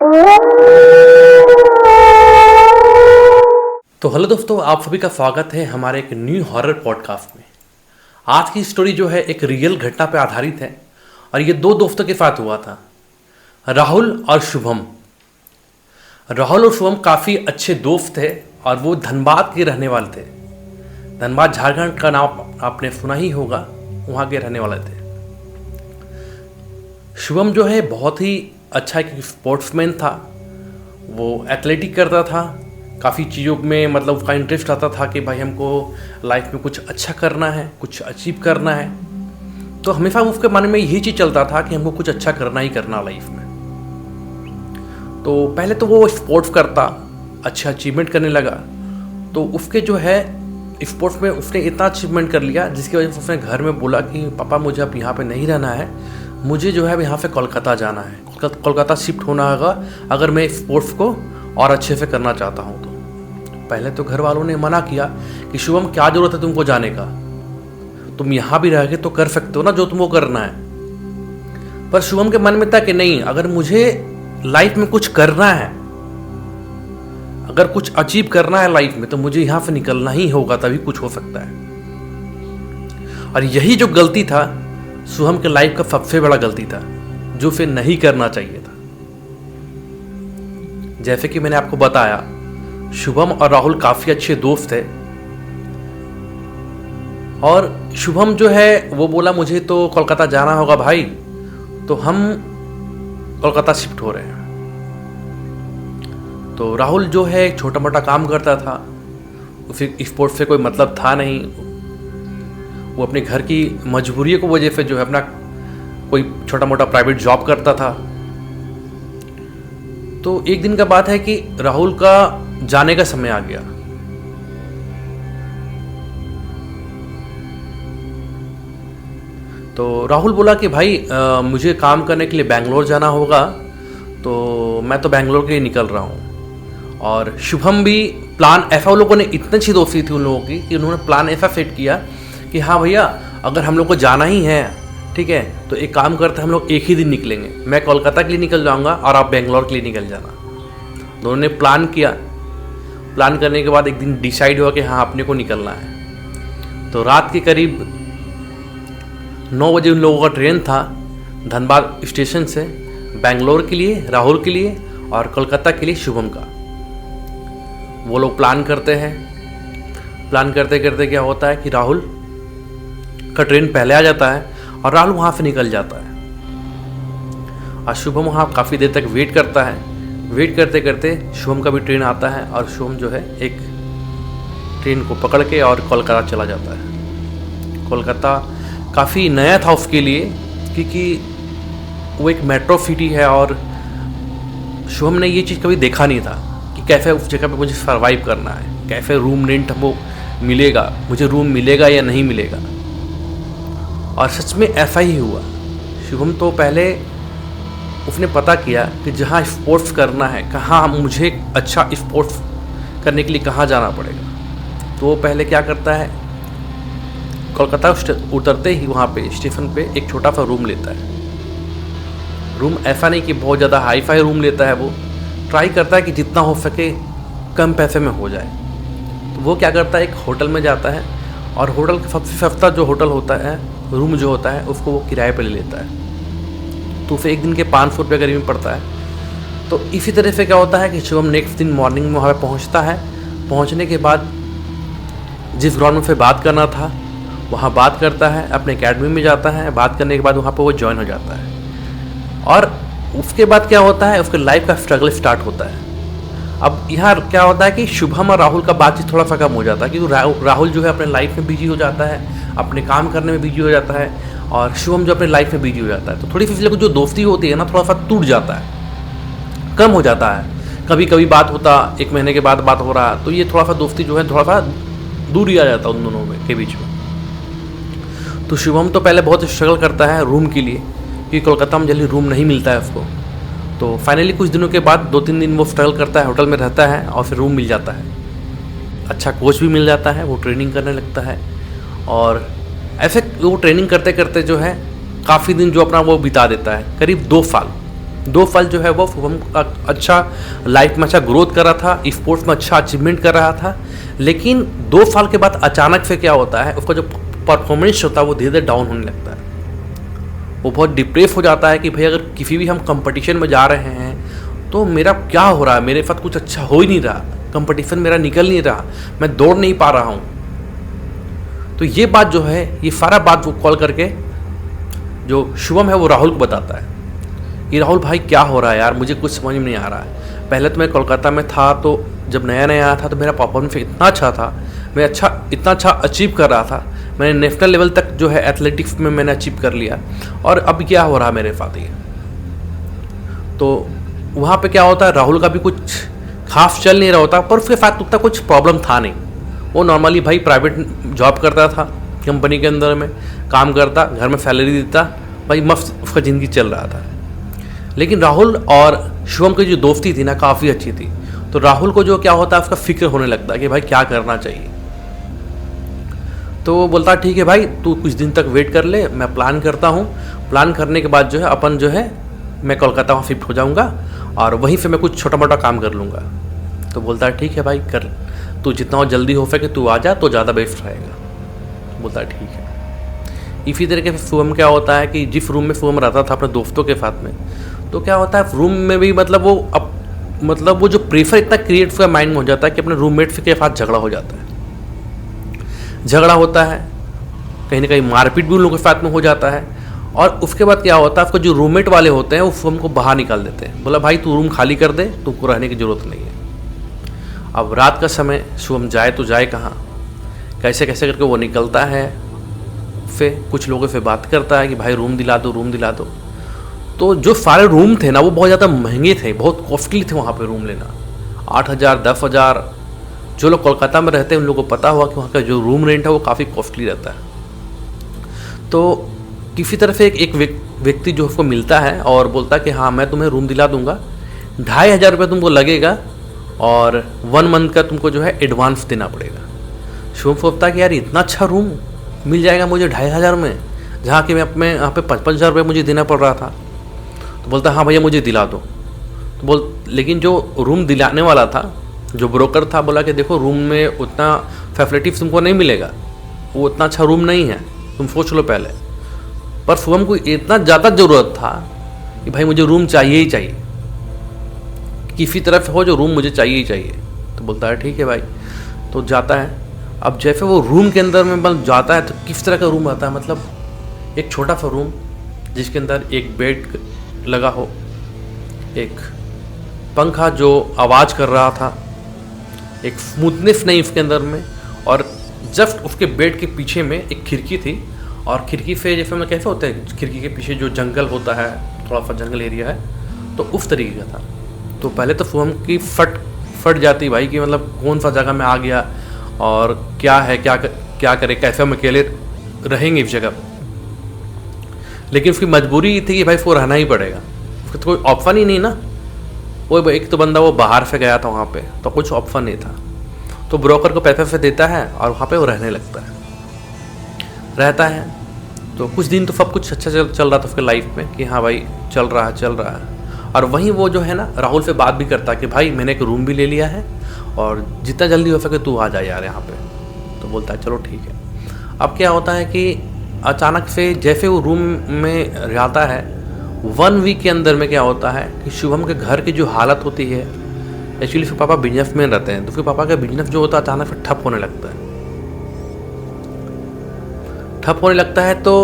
तो हेलो दोस्तों, आप सभी का स्वागत है हमारे एक न्यू हॉरर पॉडकास्ट में। आज की स्टोरी जो है एक रियल घटना पर आधारित है और ये दो दोस्तों के साथ हुआ था, राहुल और शुभम। राहुल और शुभम काफ़ी अच्छे दोस्त थे और वो धनबाद के रहने वाले थे। धनबाद झारखंड का नाम आपने सुना ही होगा, वहाँ के रहने वाले थे। शुभम जो है बहुत ही अच्छा एक स्पोर्ट्समैन था। वो एथलेटिक करता था, काफ़ी चीज़ों में मतलब उसका इंटरेस्ट आता था कि भाई हमको लाइफ में कुछ अच्छा करना है, कुछ अचीव करना है। तो हमेशा उसके मन में यही चीज़ चलता था कि हमको कुछ अच्छा करना ही करना लाइफ में। तो पहले तो वो स्पोर्ट्स करता, अच्छा अचीवमेंट करने लगा। तो उसके जो है स्पोर्ट्स में उसने इतना अचीवमेंट कर लिया जिसकी वजह से उसने घर में बोला कि पापा मुझे अब यहाँ पे नहीं रहना है, मुझे जो है यहाँ से कोलकाता जाना है, कोलकाता शिफ्ट होना होगा अगर मैं स्पोर्ट्स को और अच्छे से करना चाहता हूँ। तो पहले तो घर वालों ने मना किया कि शुभम क्या ज़रूरत है तुमको जाने का, तुम यहाँ भी रह के तो कर सकते हो ना जो तुमको करना है। पर शुभम के मन में था कि नहीं, अगर मुझे लाइफ में कुछ करना है, अगर कुछ अचीव करना है लाइफ में, तो मुझे यहाँ से निकलना ही होगा, तभी कुछ हो सकता है। और यही जो गलती था शुभम के लाइफ का सबसे बड़ा गलती था, जो उसे नहीं करना चाहिए था। जैसे कि मैंने आपको बताया, शुभम और राहुल काफ़ी अच्छे दोस्त थे और शुभम जो है वो बोला मुझे तो कोलकाता जाना होगा भाई, तो हम कोलकाता शिफ्ट हो रहे हैं। तो राहुल जो है एक छोटा मोटा काम करता था, उसे स्पोर्ट्स से कोई मतलब था नहीं। वो अपने घर की मजबूरियों की वजह से जो है अपना कोई छोटा मोटा प्राइवेट जॉब करता था। तो एक दिन का बात है कि राहुल का जाने का समय आ गया। तो राहुल बोला कि भाई मुझे काम करने के लिए बैंगलोर जाना होगा, तो मैं तो बैंगलोर के लिए निकल रहा हूँ। और शुभम भी प्लान ऐसा, उन लोगों ने इतनी अच्छी दोस्ती थी उन लोगों की कि उन्होंने प्लान ऐसा सेट किया कि हाँ भैया अगर हम लोग को जाना ही है, ठीक है, तो एक काम करते हैं हम लोग एक ही दिन निकलेंगे। मैं कोलकाता के लिए निकल जाऊँगा और आप बेंगलोर के लिए निकल जाना। दोनों ने प्लान किया। प्लान करने के बाद एक दिन डिसाइड हुआ कि हाँ अपने को निकलना है। तो रात के करीब 9 बजे उन लोगों का ट्रेन था धनबाद स्टेशन से बेंगलोर के लिए, राहुल के लिए, और कोलकाता के लिए शुभम का। वो लोग प्लान करते हैं। प्लान करते करते क्या होता है कि राहुल का ट्रेन पहले आ जाता है और राहुल वहाँ से निकल जाता है। और शुभम वहाँ काफ़ी देर तक वेट करता है। वेट करते करते शुभम का भी ट्रेन आता है और शुभम जो है एक ट्रेन को पकड़ के और कोलकाता चला जाता है। कोलकाता काफ़ी नया था उसके लिए, क्योंकि वो एक मेट्रो सिटी है और शुभम ने ये चीज़ कभी देखा नहीं था कि कैसे उस जगह पे मुझे सर्वाइव करना है, कैसे रूम रेंट हमको मिलेगा, मुझे रूम मिलेगा या नहीं मिलेगा। और सच में ऐसा ही हुआ। शुभम तो पहले उसने पता किया कि जहाँ स्पोर्ट्स करना है, कहाँ मुझे अच्छा स्पोर्ट्स करने के लिए कहाँ जाना पड़ेगा। तो वो पहले क्या करता है, कोलकाता उतरते ही वहाँ पे स्टेशन पे एक छोटा सा रूम लेता है। रूम ऐसा नहीं कि बहुत ज़्यादा हाई फाई रूम लेता है, वो ट्राई करता है कि जितना हो सके कम पैसे में हो जाए। तो वो क्या करता है, एक होटल में जाता है और होटल का सबसे सस्ता जो होटल होता है, रूम जो होता है, उसको वो किराए पर ले लेता है। तो उसे एक दिन के 500 रुपये करीब में पड़ता है। तो इसी तरह से क्या होता है कि शुभम नेक्स्ट दिन मॉर्निंग में वहाँ पर पहुँचता है। पहुँचने के बाद जिस ग्राउंड में उसे बात करना था वहाँ बात करता है, अपने एकेडमी में जाता है। बात करने के बाद वहाँ पर वो ज्वाइन हो जाता है। और उसके बाद क्या होता है, उसके लाइफ का स्ट्रगल स्टार्ट होता है। अब यहाँ क्या होता है कि शुभम और राहुल का बातचीत थोड़ा सा कम हो जाता है, क्योंकि राहुल जो है अपने लाइफ में बिजी हो जाता है, अपने काम करने में बिजी हो जाता है, और शुभम जो अपने लाइफ में बिजी हो जाता है। तो थोड़ी सी जो दोस्ती होती है ना, थोड़ा सा टूट जाता है, कम हो जाता है। कभी कभी बात होता, 1 महीने के बाद बात हो रहा, तो ये थोड़ा सा दोस्ती जो है थोड़ा सा दूरी आ जाता है उन दोनों में के बीच में। तो शुभम तो पहले बहुत स्ट्रगल करता है रूम के लिए, क्योंकि कोलकाता में जल्दी रूम नहीं मिलता है उसको। तो फाइनली कुछ दिनों के बाद 2-3 दिन वो स्ट्रगल करता है, होटल में रहता है और फिर रूम मिल जाता है। अच्छा कोच भी मिल जाता है, वो ट्रेनिंग करने लगता है। और ऐसे वो ट्रेनिंग करते करते जो है काफ़ी दिन जो अपना वो बिता देता है, करीब 2 साल 2 साल जो है वो शुभम का अच्छा लाइफ में अच्छा ग्रोथ कर रहा था, स्पोर्ट्स में अच्छा अचीवमेंट कर रहा था। लेकिन 2 साल के बाद अचानक से क्या होता है, उसका जो परफॉर्मेंस होता है वो धीरे धीरे डाउन होने लगता है। वो बहुत डिप्रेस हो जाता है कि भाई अगर किसी भी हम कंपटीशन में जा रहे हैं तो मेरा क्या हो रहा है, मेरे साथ कुछ अच्छा हो ही नहीं रहा, कंपटीशन मेरा निकल नहीं रहा, मैं दौड़ नहीं पा रहा हूँ। तो ये बात जो है, ये सारा बात वो कॉल करके जो शुभम है वो राहुल को बताता है कि राहुल भाई क्या हो रहा है यार, मुझे कुछ समझ में नहीं आ रहा है। पहले तो मैं कोलकाता में था, तो जब नया नया आया था तो मेरा परफॉर्मेंस इतना अच्छा था, मैं इतना अच्छा अचीव कर रहा था, मैंने नेशनल लेवल तक जो है एथलेटिक्स में मैंने अचीव कर लिया। और अब क्या हो रहा है मेरे साथ ये। तो वहाँ पे क्या होता है, राहुल का भी कुछ खास चल नहीं रहा होता, पर उसके साथ उतना कुछ प्रॉब्लम था नहीं। वो नॉर्मली भाई प्राइवेट जॉब करता था, कंपनी के अंदर में काम करता, घर में सैलरी देता, भाई मस्त उसका ज़िंदगी चल रहा था। लेकिन राहुल और शुभम की जो दोस्ती थी ना काफ़ी अच्छी थी। तो राहुल को जो क्या होता है, उसका फिक्र होने लगता है कि भाई क्या करना चाहिए। तो वो बोलता है ठीक है भाई, तू कुछ दिन तक वेट कर ले, मैं प्लान करता हूँ, प्लान करने के बाद जो है अपन जो है मैं कोलकाता वहाँ शिफ्ट हो जाऊँगा और वहीं से मैं कुछ छोटा मोटा काम कर लूँगा। तो बोलता है ठीक है भाई, कर, तू जितना जल्दी हो सके तू आ जा तो ज़्यादा बेस्ट रहेगा। बोलता है ठीक है। इसी तरीके से शुभम क्या होता है कि जिस रूम में शुभम रहता था अपने दोस्तों के साथ में, तो क्या होता है रूम में भी मतलब वो जो प्रेशर इतना क्रिएट उसका माइंड में हो जाता है कि अपने रूममेट के साथ झगड़ा हो जाता है, झगड़ा होता है, कहीं ना कहीं मारपीट भी उन लोगों के साथ में हो जाता है। और उसके बाद क्या होता है, उसको जो रूममेट वाले होते हैं वो शुभम को बाहर निकाल देते हैं, बोला भाई तू रूम खाली कर दे, तुमको रहने की ज़रूरत नहीं है। अब रात का समय, शुभम जाए तो जाए कहाँ, कैसे कैसे करके वो निकलता है, फिर कुछ लोगों से बात करता है कि भाई रूम दिला दो, रूम दिला दो। तो जो सारे रूम थे ना वो बहुत ज़्यादा महंगे थे, बहुत कॉस्टली थे वहाँ पे रूम लेना, 8,000 10,000। जो लोग कोलकाता में रहते हैं उन लोगों को पता हुआ कि वहाँ का जो रूम रेंट है वो काफ़ी कॉस्टली रहता है। तो किसी तरह से एक व्यक्ति जो उसको मिलता है और बोलता है कि हाँ मैं तुम्हें रूम दिला दूंगा, 2,500 रुपये तुमको लगेगा और 1 मंथ का तुमको जो है एडवांस देना पड़ेगा। शुभम सोचता है कि यार इतना अच्छा रूम मिल जाएगा मुझे 2,500 में, जहाँ कि मैं अपने यहाँ पे 55,000 रुपये मुझे देना पड़ रहा था। तो बोलता हाँ भैया मुझे दिला दो। तो लेकिन जो रूम दिलाने वाला था, जो ब्रोकर था, बोला कि देखो रूम में उतना फैसिलिटीज तुमको नहीं मिलेगा, वो उतना अच्छा रूम नहीं है, तुम सोच लो पहले। पर शुभम को इतना ज़्यादा ज़रूरत था कि भाई मुझे रूम चाहिए ही चाहिए, किसी तरफ हो जो रूम मुझे चाहिए ही चाहिए। तो बोलता है ठीक है भाई, तो जाता है। अब जैसे वो रूम के अंदर में मतलब जाता है तो किस तरह का रूम आता है, मतलब एक छोटा सा रूम जिसके अंदर एक बेड लगा हो, एक पंखा जो आवाज़ कर रहा था, एक स्मूथनेस नहीं उसके अंदर में, और जस्ट उसके बेड के पीछे में एक खिड़की थी, और खिड़की से जैसे मैं कैसे होता है खिड़की के पीछे जो जंगल होता है, थोड़ा सा जंगल एरिया है, तो उस तरीके का था। तो पहले तो शुभम की फट जाती भाई कि मतलब कौन सा जगह में आ गया और क्या है, क्या करे, कैसे हम अकेले रहेंगे इस जगह। लेकिन उसकी मजबूरी थी कि भाई उसको रहना ही पड़ेगा, उसका तो कोई ऑप्शन ही नहीं ना। वो एक तो बंदा वो बाहर से गया था वहाँ पे, तो कुछ ऑप्शन नहीं था। तो ब्रोकर को पैसे देता है और वहाँ पे वो रहने लगता है, रहता है। तो कुछ दिन तो सब कुछ अच्छा चल रहा था उसके लाइफ में कि हाँ भाई चल रहा है। और वहीं वो जो है ना राहुल से बात भी करता है कि भाई मैंने एक रूम भी ले लिया है और जितना जल्दी हो सके तू आ जा यार यहाँ पे। तो बोलता है चलो ठीक है। अब क्या होता है कि अचानक से जैसे वो रूम में रहता है, 1 वीक के अंदर में क्या होता है कि शुभम के घर की जो हालत होती है, एक्चुअली उसके पापा बिजनेसमैन रहते हैं, तो उसके पापा का बिजनेस जो होता है अचानक से ठप होने लगता है। तो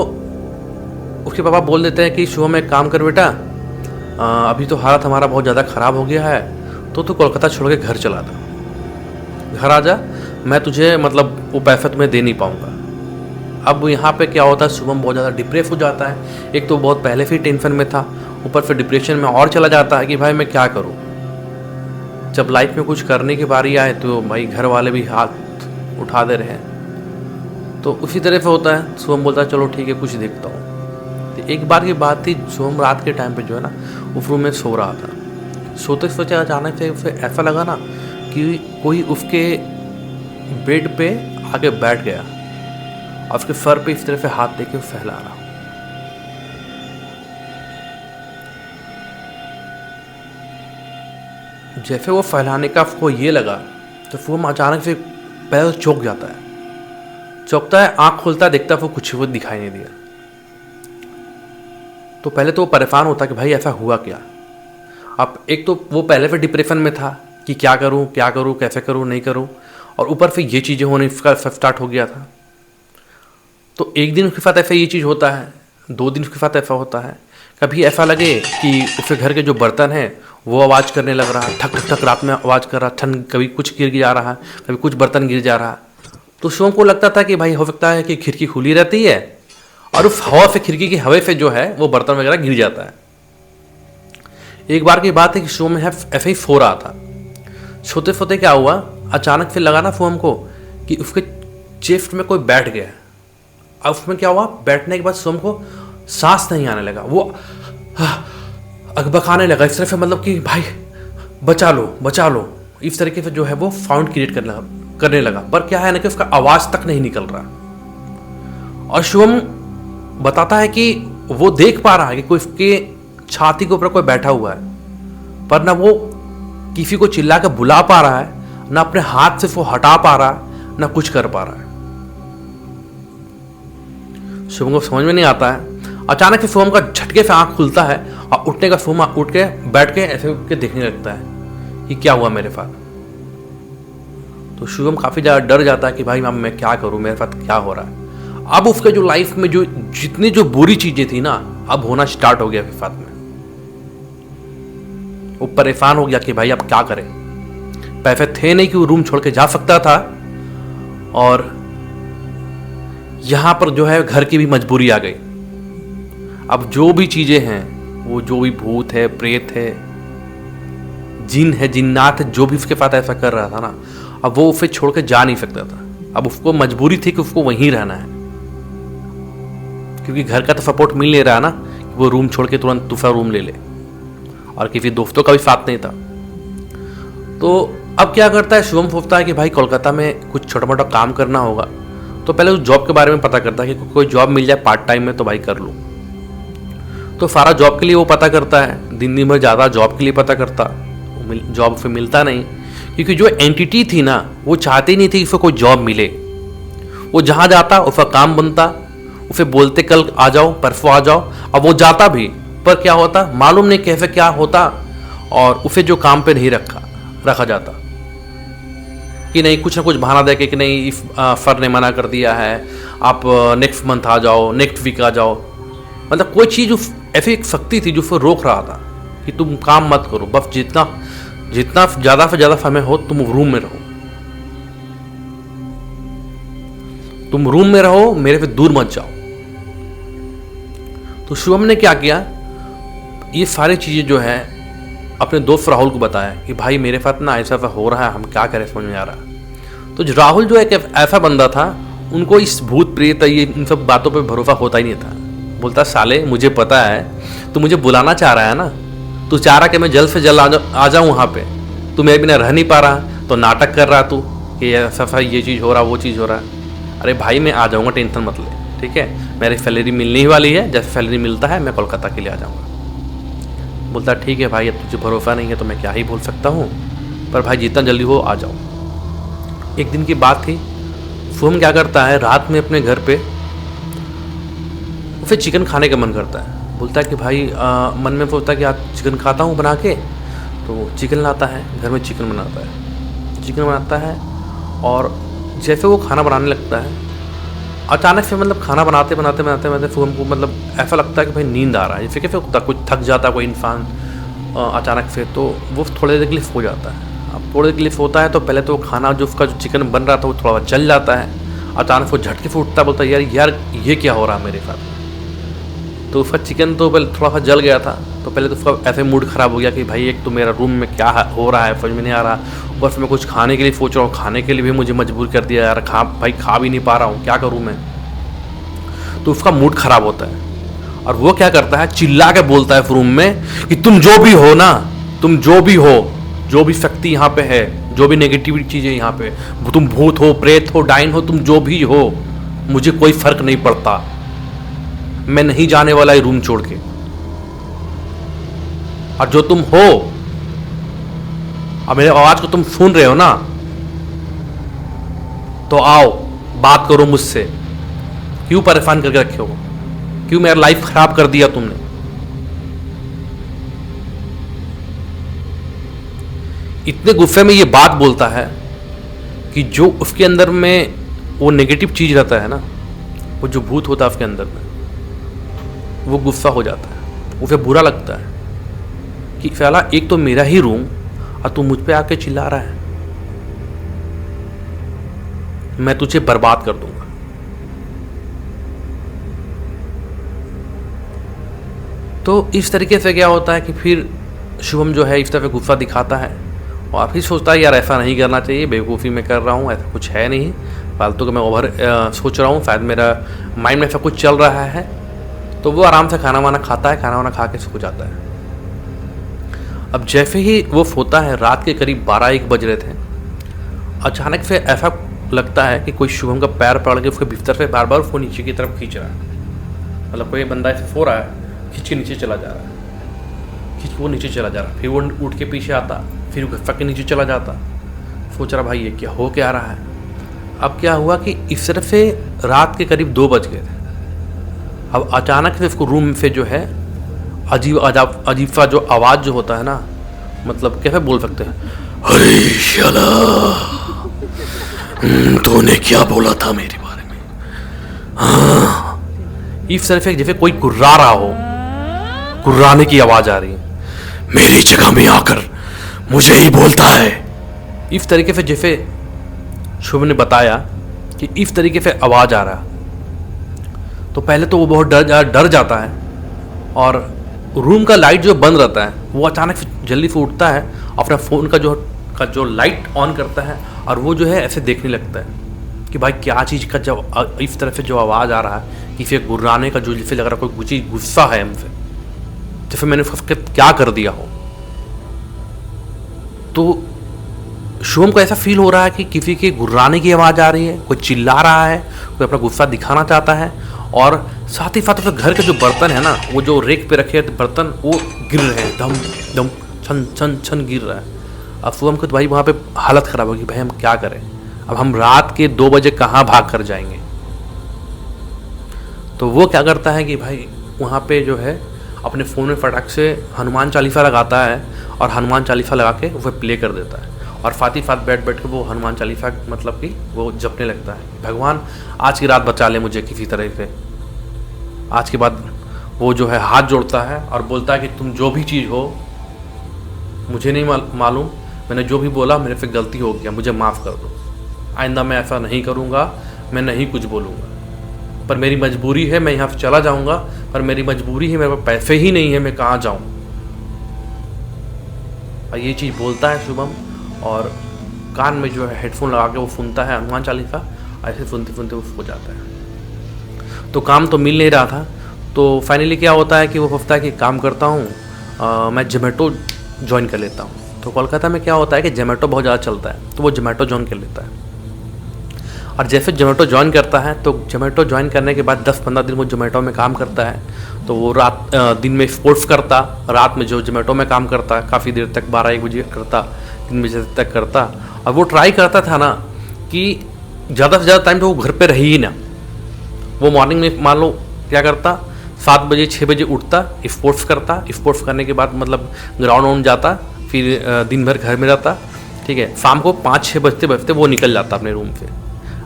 उसके पापा बोल देते हैं कि शुभम एक काम कर बेटा, अभी तो हालत हमारा बहुत ज़्यादा ख़राब हो गया है, तो तू कोलकाता छोड़ के घर चला जा, घर आ जा, मैं तुझे मतलब वो पैसा तुम्हें दे नहीं पाऊँगा। अब यहाँ पे क्या होता है, शुभम बहुत ज़्यादा डिप्रेस हो जाता है। एक तो बहुत पहले से ही टेंशन में था, ऊपर से डिप्रेशन में और चला जाता है कि भाई मैं क्या करूँ। जब लाइफ में कुछ करने की बारी आए तो भाई घर वाले भी हाथ उठा दे रहे हैं। तो उसी तरह से होता है। शुभम बोलता है चलो ठीक है कुछ देखता हूँ। तो एक बार की बात थी, शुभम रात के टाइम पे जो है ना उस रूम में सो रहा था। सोते सोते अचानक से उसे ऐसा लगा ना कि कोई उसके बेड पे आके बैठ गया और उसके सर पे इस तरह से हाथ देके फैला रहा। जैसे वो फैलाने का उसको ये लगा तो फूम अचानक से पहले तो चौंक जाता है, चौंकता है, आँख खोलता है, देखता है वो कुछ वो दिखाई नहीं दिया। तो पहले तो वो परेशान होता कि भाई ऐसा हुआ क्या। अब एक तो वो पहले से डिप्रेशन में था कि क्या करूं, कैसे करूं, नहीं करूं, और ऊपर से ये चीज़ें होने का स्टार्ट हो गया था। तो एक दिन उसके साथ ऐसा ये चीज़ होता है, 2 दिन उसके साथ ऐसा होता है। कभी ऐसा लगे कि उसके घर के जो बर्तन हैं वो आवाज़ करने लग रहा है, ठक ठक ठक रात में आवाज़ कर रहा, ठंड, कभी कुछ गिर जा रहा है, कभी कुछ बर्तन गिर जा रहा है। तो शिवम को लगता था कि भाई हो सकता है कि खिड़की खुली रहती है और उस हवा से, खिड़की की हवा से जो है वो बर्तन वगैरह गिर जाता है। एक बार की बात है कि शिवम ऐसे ही सो रहा था, सोते सोते क्या हुआ, अचानक से लगा ना शिवम को कि उसके चेस्ट में कोई बैठ गया। अब उसमें क्या हुआ, बैठने के बाद शिवम को सांस नहीं आने लगा, वो अकबकाने लगा इस तरह से, मतलब कि भाई बचा लो बचा लो, इस तरीके से जो है वो साउंड क्रिएट करने लगा। पर क्या है ना कि उसका आवाज़ तक नहीं निकल रहा। और शिवम बताता है कि वो देख पा रहा है कि कोई उसके छाती के ऊपर कोई बैठा हुआ है, पर ना वो किसी को चिल्ला के बुला पा रहा है, ना अपने हाथ से वो हटा पा रहा है, ना कुछ कर पा रहा है। शिवम को समझ में नहीं आता है। अचानक से शिवम का झटके से आंख खुलता है और उठने का शिवम उठ के बैठ के ऐसे के देखने लगता है कि क्या हुआ मेरे साथ। तो शिवम काफ़ी ज़्यादा डर जाता है कि भाई मैं क्या करूँ, मेरे साथ क्या हो रहा है। अब उसके जो लाइफ में जो जितनी जो बुरी चीज़ें थी ना, अब होना स्टार्ट हो गया उसके साथ में। वो परेशान हो गया कि भाई अब क्या करें। पैसे थे नहीं कि वो रूम छोड़ के जा सकता था, और यहाँ पर जो है घर की भी मजबूरी आ गई। अब जो भी चीज़ें हैं, वो जो भी भूत है, प्रेत है, जिन है, जिन्नात है, जो भी उसके साथ ऐसा कर रहा था ना, अब वो उसे छोड़ के जा नहीं सकता था। अब उसको मजबूरी थी कि उसको वहीं रहना है, क्योंकि घर का तो सपोर्ट मिल नहीं रहा ना कि वो रूम छोड़ के तुरंत दूसरा रूम ले ले, और किसी दोस्तों का भी साथ नहीं था। तो अब क्या करता है, शिवम सोचता है कि भाई कोलकाता में कुछ छोटा मोटा काम करना होगा। तो पहले उस जॉब के बारे में पता करता है कि कोई जॉब मिल जाए पार्ट टाइम में तो भाई कर लूँ। तो सारा जॉब के लिए वो पता करता है, दिन भर ज़्यादा जॉब के लिए पता करता, जॉब फिर मिलता नहीं, क्योंकि जो एंटिटी थी ना वो चाहती नहीं थी कि उसे कोई जॉब मिले। वो जहाँ जाता उसका काम बनता, उसे बोलते कल आ जाओ, परसों आ जाओ, अब वो जाता भी, पर क्या होता मालूम नहीं कैसे क्या होता, और उसे जो काम पे नहीं रखा जाता कि नहीं, कुछ ना कुछ बहाना दे के कि नहीं सर ने मना कर दिया है, आप नेक्स्ट मंथ आ जाओ, नेक्स्ट वीक आ जाओ। मतलब कोई चीज़ ऐसी एक शक्ति थी जो उसको रोक रहा था कि तुम काम मत करो, बस जितना ज़्यादा से ज़्यादा समय हो तुम रूम में रहो, तुम रूम में रहो, मेरे से दूर मत जाओ। तो शिवम ने क्या किया, ये सारी चीज़ें जो है अपने दोस्त राहुल को बताया कि भाई मेरे साथ ना ऐसा हो रहा है, हम क्या करें समझ में आ रहा। तो राहुल जो एक ऐसा बंदा था, उनको इस भूत प्रेत ये इन सब बातों पे भरोसा होता ही नहीं था। बोलता साले मुझे पता है तू मुझे बुलाना चाह रहा है ना, तू चाह रहा कि मैं जल्द से जल्द आ जाऊँ वहाँ पे, तू मेरे बिना रह नहीं पा रहा, तो नाटक कर रहा तू कि ऐसा ये चीज़ हो रहा, वो चीज़ हो रहा है। अरे भाई मैं आ जाऊँगा, टेंशन मत ले, ठीक है, मेरी सैलरी मिलने ही वाली है, जैसे सैलरी मिलता है मैं कोलकाता के लिए आ जाऊँगा। बोलता ठीक है भाई, अब तुझे भरोसा नहीं है तो मैं क्या ही बोल सकता हूँ, पर भाई जितना जल्दी हो आ जाओ। एक दिन की बात थी, शिवम क्या करता है, रात में अपने घर पे उसे चिकन खाने का मन करता है। बोलता है कि भाई मन में सोचता है कि आज चिकन खाता हूँ बना के, तो चिकन लाता है, घर में चिकन बनाता है, और जैसे वो खाना बनाने लगता है, अचानक से मतलब खाना बनाते शिवम को मतलब ऐसा लगता है कि भाई नींद आ रहा है, जैसे कैसे होता है, कुछ थक जाता है कोई इंसान अचानक से, तो वो थोड़ी देर के लिए सो जाता है। अब थोड़ी देर के लिए सोता है तो पहले तो खाना जो उसका जो चिकन बन रहा था वो थोड़ा जल जाता है। अचानक वो झटके से उठता है, बोलता है यार ये क्या हो रहा है मेरे साथ। तो उसका चिकन तो पहले थोड़ा सा जल गया था, तो पहले तो उसका ऐसे मूड ख़राब हो गया कि भाई एक तो मेरा रूम में क्या हो रहा है समझ में नहीं आ रहा, बस मैं कुछ खाने के लिए सोच रहा हूँ, खाने के लिए भी मुझे मजबूर कर दिया यार, खा भी नहीं पा रहा हूँ, क्या करूँ मैं। तो उसका मूड ख़राब होता है, और वो क्या करता है, चिल्ला के बोलता है रूम में कि तुम जो भी हो ना, तुम जो भी हो, जो भी शक्ति यहाँ पे है, जो भी नेगेटिव चीज़ें यहाँ पे, तुम भूत हो, प्रेत हो, डाइन हो, तुम जो भी हो, मुझे कोई फर्क नहीं पड़ता, मैं नहीं जाने वाला ये रूम छोड़ के, और जो तुम हो और मेरे आवाज़ को तुम सुन रहे हो ना, तो आओ बात करो मुझसे। क्यों परेशान करके रखे हो? क्यों मेरा लाइफ खराब कर दिया तुमने? इतने गुस्से में ये बात बोलता है कि जो उसके अंदर में वो नेगेटिव चीज़ रहता है ना, वो जो भूत होता है उसके अंदर में, वो गुस्सा हो जाता है। उसे बुरा लगता है कि साला एक तो मेरा ही रूम और तू मुझ पे आके चिल्ला रहा है, मैं तुझे बर्बाद कर दूंगा। तो इस तरीके से क्या होता है कि फिर शुभम जो है इस तरह गुस्सा दिखाता है और फिर सोचता है यार ऐसा नहीं करना चाहिए, बेवकूफ़ी में कर रहा हूँ, ऐसा कुछ है नहीं, फालतू का मैं ओवर सोच रहा हूँ, शायद मेरा माइंड में ऐसा कुछ चल रहा है। तो वो आराम से खाना वाना खाता है, खाना वाना खा के सो जाता है। अब जैसे ही वो सोता है, रात के करीब 12-1 बज रहे थे, अचानक से ऐसा लगता है कि कोई शुभम का पैर पकड़ के उसके बिस्तर से बार बार वो नीचे की तरफ खींच रहा है। मतलब कोई बंदा ऐसे सो रहा है, खींच के नीचे चला जा रहा है, खींच के वो नीचे चला जा रहा है, फिर वो उठ के पीछे आता, फिर गुस्सा के नीचे चला जाता। सोच रहा भाई ये क्या हो क्या रहा है। अब क्या हुआ कि इस तरफ से रात के करीब 2 बज गए थे। अब अचानक से उसको रूम से जो है अजीब सा जो आवाज़ जो होता है ना, मतलब कैसे बोल सकते हैं, अरे शाला तूने क्या बोला था मेरे बारे में, हाँ, इस तरह से जैसे कोई गुर्रा रहा हो, गुर्राने की आवाज़ आ रही है, मेरी जगह में आकर मुझे ही बोलता है। इस तरीके से जैसे शुभ ने बताया कि इस तरीके से आवाज़ आ रहा, तो पहले तो वो बहुत डर जाता है और रूम का लाइट जो बंद रहता है वो अचानक से जल्दी से उठता है, अपना फ़ोन का जो लाइट ऑन करता है और वो जो है ऐसे देखने लगता है कि भाई क्या चीज़ का जब इस तरह से जो आवाज़ आ रहा है, किसी गुर्राने का, जो जैसे लग रहा है कोई चीज़ गुस्सा है हमसे, जैसे मैंने उसके क्या कर दिया हो। तो शुभम को ऐसा फील हो रहा है कि किसी के गुर्राने की आवाज़ आ रही है, कोई चिल्ला रहा है, कोई अपना गुस्सा दिखाना चाहता है, और साथ ही साथ उसके घर के जो बर्तन है ना, वो जो रेक पे रखे बर्तन वो गिर रहे हैं, धम धम छन छन छन गिर रहा है। अब शुभम को तो भाई वहाँ पे हालत ख़राब होगी, भाई हम क्या करें, अब हम रात के 2 बजे कहाँ भाग कर जाएंगे। तो वो क्या करता है कि भाई वहाँ पे जो है अपने फ़ोन में फटाक से हनुमान चालीसा लगाता है और हनुमान चालीसा लगा के वो प्ले कर देता है, और साथ ही साथ बैठ के वो हनुमान चालीसा मतलब कि वो जपने लगता है, भगवान आज की रात बचा ले मुझे किसी तरह से। आज के बाद वो जो है हाथ जोड़ता है और बोलता है कि तुम जो भी चीज़ हो, मुझे नहीं मालूम, मैंने जो भी बोला मेरे से गलती हो गया, मुझे माफ़ कर दो, आइंदा मैं ऐसा नहीं करूँगा, मैं नहीं कुछ बोलूँगा, पर मेरी मजबूरी है, मैं यहाँ से चला जाऊँगा, पर मेरी मजबूरी है, मेरे पास पैसे ही नहीं है, मैं कहाँ जाऊँ। और ये चीज़ बोलता है शुभम, और कान में जो है हेडफोन लगा के वो सुनता है हनुमान चालीसा, ऐसे सुनते सुनते वो सो जाता है। तो काम तो मिल नहीं रहा था, तो फाइनली क्या होता है कि वो सोचता है कि काम करता हूँ, मैं जोमेटो ज्वाइन कर लेता हूँ। तो कोलकाता में क्या होता है कि जोमेटो बहुत ज़्यादा चलता है, तो वो जोमेटो ज्वाइन कर लेता है। और जैसे जोमेटो ज्वाइन करता है, तो जोमेटो ज्वाइन करने के बाद 10-15 दिन वो जोमेटो में काम करता है। तो वो दिन में स्पोर्ट्स करता, रात में जो जोमेटो में काम करता काफ़ी देर तक, 12-1 बजे करता, 3 बजे तक करता। और वो ट्राई करता था ना कि ज़्यादा से ज़्यादा टाइम तो वो घर पे रही ही ना। वो मॉर्निंग में मान लो क्या करता, 7 बजे 6 बजे उठता, स्पोर्ट्स करता, स्पोर्ट्स करने के बाद मतलब ग्राउंड वाउंड जाता, फिर दिन भर घर में रहता, ठीक है। शाम को 5-6 बजते वो निकल जाता अपने रूम से।